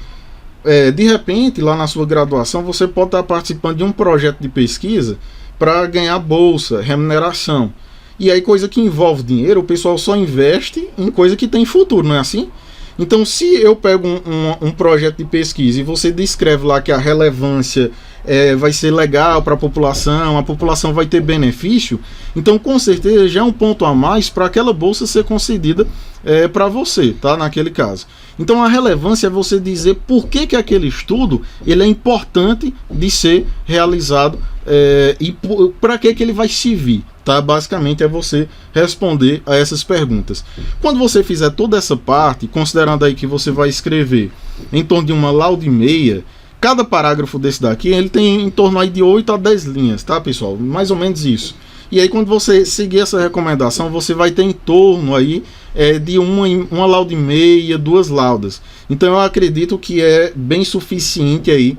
de repente, lá na sua graduação, você pode estar participando de um projeto de pesquisa para ganhar bolsa, remuneração. E aí coisa que envolve dinheiro, o pessoal só investe em coisa que tem futuro, não é assim? Então se eu pego um projeto de pesquisa e você descreve lá que a relevância vai ser legal para a população vai ter benefício, então com certeza já é um ponto a mais para aquela bolsa ser concedida para você, tá? Naquele caso. Então a relevância é você dizer por que aquele estudo ele é importante de ser realizado e para que ele vai servir. Tá? Basicamente é você responder a essas perguntas. Quando você fizer toda essa parte, considerando aí que você vai escrever em torno de uma lauda e meia, cada parágrafo desse daqui ele tem em torno aí de 8 a 10 linhas, tá, pessoal? Mais ou menos isso. E aí quando você seguir essa recomendação, você vai ter em torno aí de uma lauda e meia, 2 laudas. Então eu acredito que é bem suficiente aí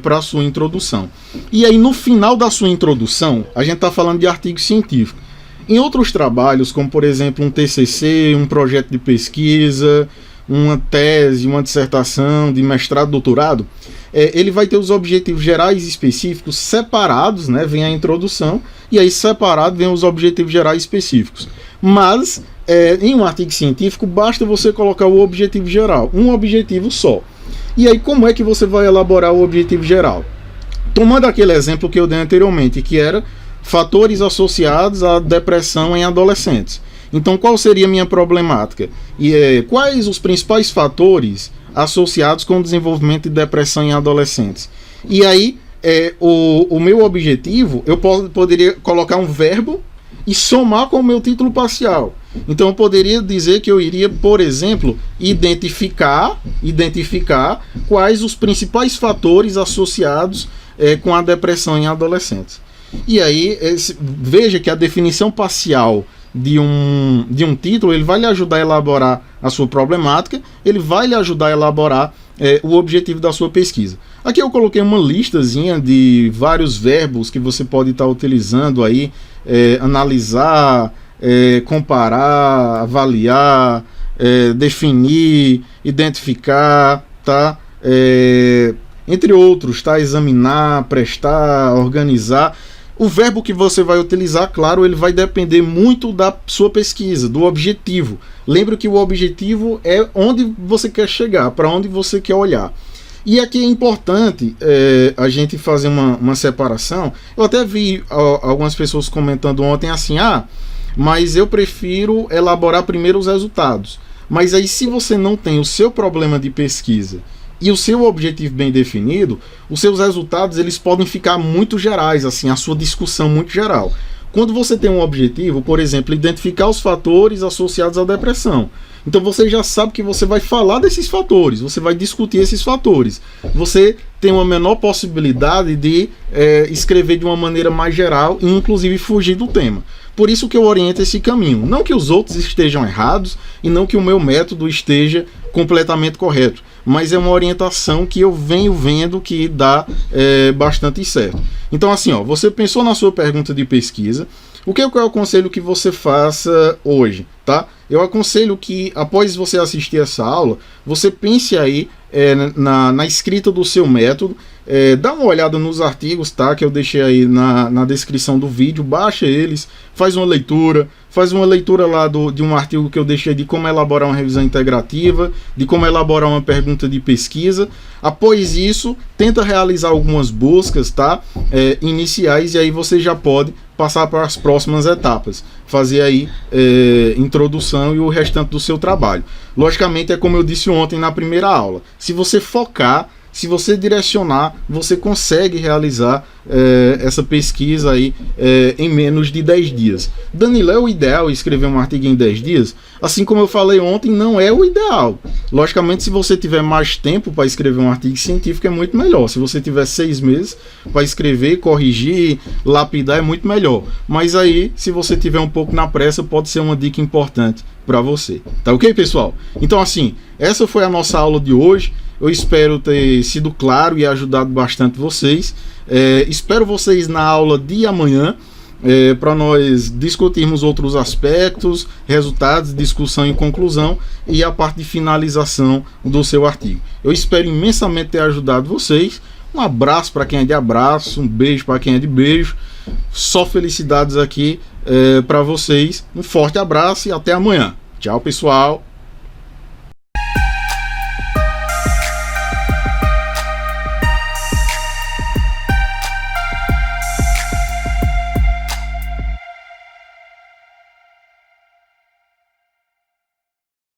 para a sua introdução. E aí no final da sua introdução, a gente está falando de artigo científico. Em outros trabalhos, como por exemplo um TCC, um projeto de pesquisa, uma tese, uma dissertação de mestrado, doutorado, ele vai ter os objetivos gerais específicos separados, né? Vem a introdução, e aí separado vem os objetivos gerais específicos. Mas, em um artigo científico, basta você colocar o objetivo geral, um objetivo só. E aí, como é que você vai elaborar o objetivo geral? Tomando aquele exemplo que eu dei anteriormente, que era fatores associados à depressão em adolescentes. Então, qual seria a minha problemática? Quais os principais fatores associados com o desenvolvimento de depressão em adolescentes? E aí, o meu objetivo, eu poderia colocar um verbo e somar com o meu título parcial. Então, eu poderia dizer que eu iria, por exemplo, identificar quais os principais fatores associados com a depressão em adolescentes. E aí, veja que a definição parcial de um título, ele vai lhe ajudar a elaborar a sua problemática, ele vai lhe ajudar a elaborar o objetivo da sua pesquisa. Aqui eu coloquei uma listazinha de vários verbos que você pode estar utilizando aí, analisar, comparar, avaliar, definir, identificar, tá? Entre outros, tá? Examinar, prestar, organizar. O verbo que você vai utilizar, claro, ele vai depender muito da sua pesquisa, do objetivo. Lembre que o objetivo é onde você quer chegar, para onde você quer olhar. E aqui é importante a gente fazer uma separação. Eu até vi algumas pessoas comentando ontem assim, mas eu prefiro elaborar primeiro os resultados. Mas aí, se você não tem o seu problema de pesquisa e o seu objetivo bem definido, os seus resultados eles podem ficar muito gerais, assim, a sua discussão muito geral. Quando você tem um objetivo, por exemplo, identificar os fatores associados à depressão, então você já sabe que você vai falar desses fatores, você vai discutir esses fatores. Você tem uma menor possibilidade de escrever de uma maneira mais geral e inclusive fugir do tema. Por isso que eu oriento esse caminho. Não que os outros estejam errados e não que o meu método esteja completamente correto, mas é uma orientação que eu venho vendo que dá bastante certo. Então assim, você pensou na sua pergunta de pesquisa, o que eu aconselho que você faça hoje, tá? Eu aconselho que após você assistir essa aula, você pense aí na escrita do seu método, dá uma olhada nos artigos, tá? Que eu deixei aí na descrição do vídeo, baixa eles, faz uma leitura lá de um artigo que eu deixei de como elaborar uma revisão integrativa, de como elaborar uma pergunta de pesquisa. Após isso, tenta realizar algumas buscas, tá? Iniciais, e aí você já pode passar para as próximas etapas, fazer aí introdução e o restante do seu trabalho. Logicamente, é como eu disse ontem na primeira aula, se você focar, se você direcionar, você consegue realizar essa pesquisa aí em menos de 10 dias. Danilo, é o ideal escrever um artigo em 10 dias? Assim como eu falei ontem, não é o ideal. Logicamente, se você tiver mais tempo para escrever um artigo científico, é muito melhor. Se você tiver 6 meses para escrever, corrigir, lapidar, é muito melhor. Mas aí, se você tiver um pouco na pressa, pode ser uma dica importante para você. Tá ok, pessoal? Então, assim, essa foi a nossa aula de hoje. Eu espero ter sido claro e ajudado bastante vocês. Espero vocês na aula de amanhã para nós discutirmos outros aspectos, resultados, discussão e conclusão e a parte de finalização do seu artigo. Eu espero imensamente ter ajudado vocês. Um abraço para quem é de abraço, um beijo para quem é de beijo. Só felicidades aqui para vocês. Um forte abraço e até amanhã. Tchau, pessoal.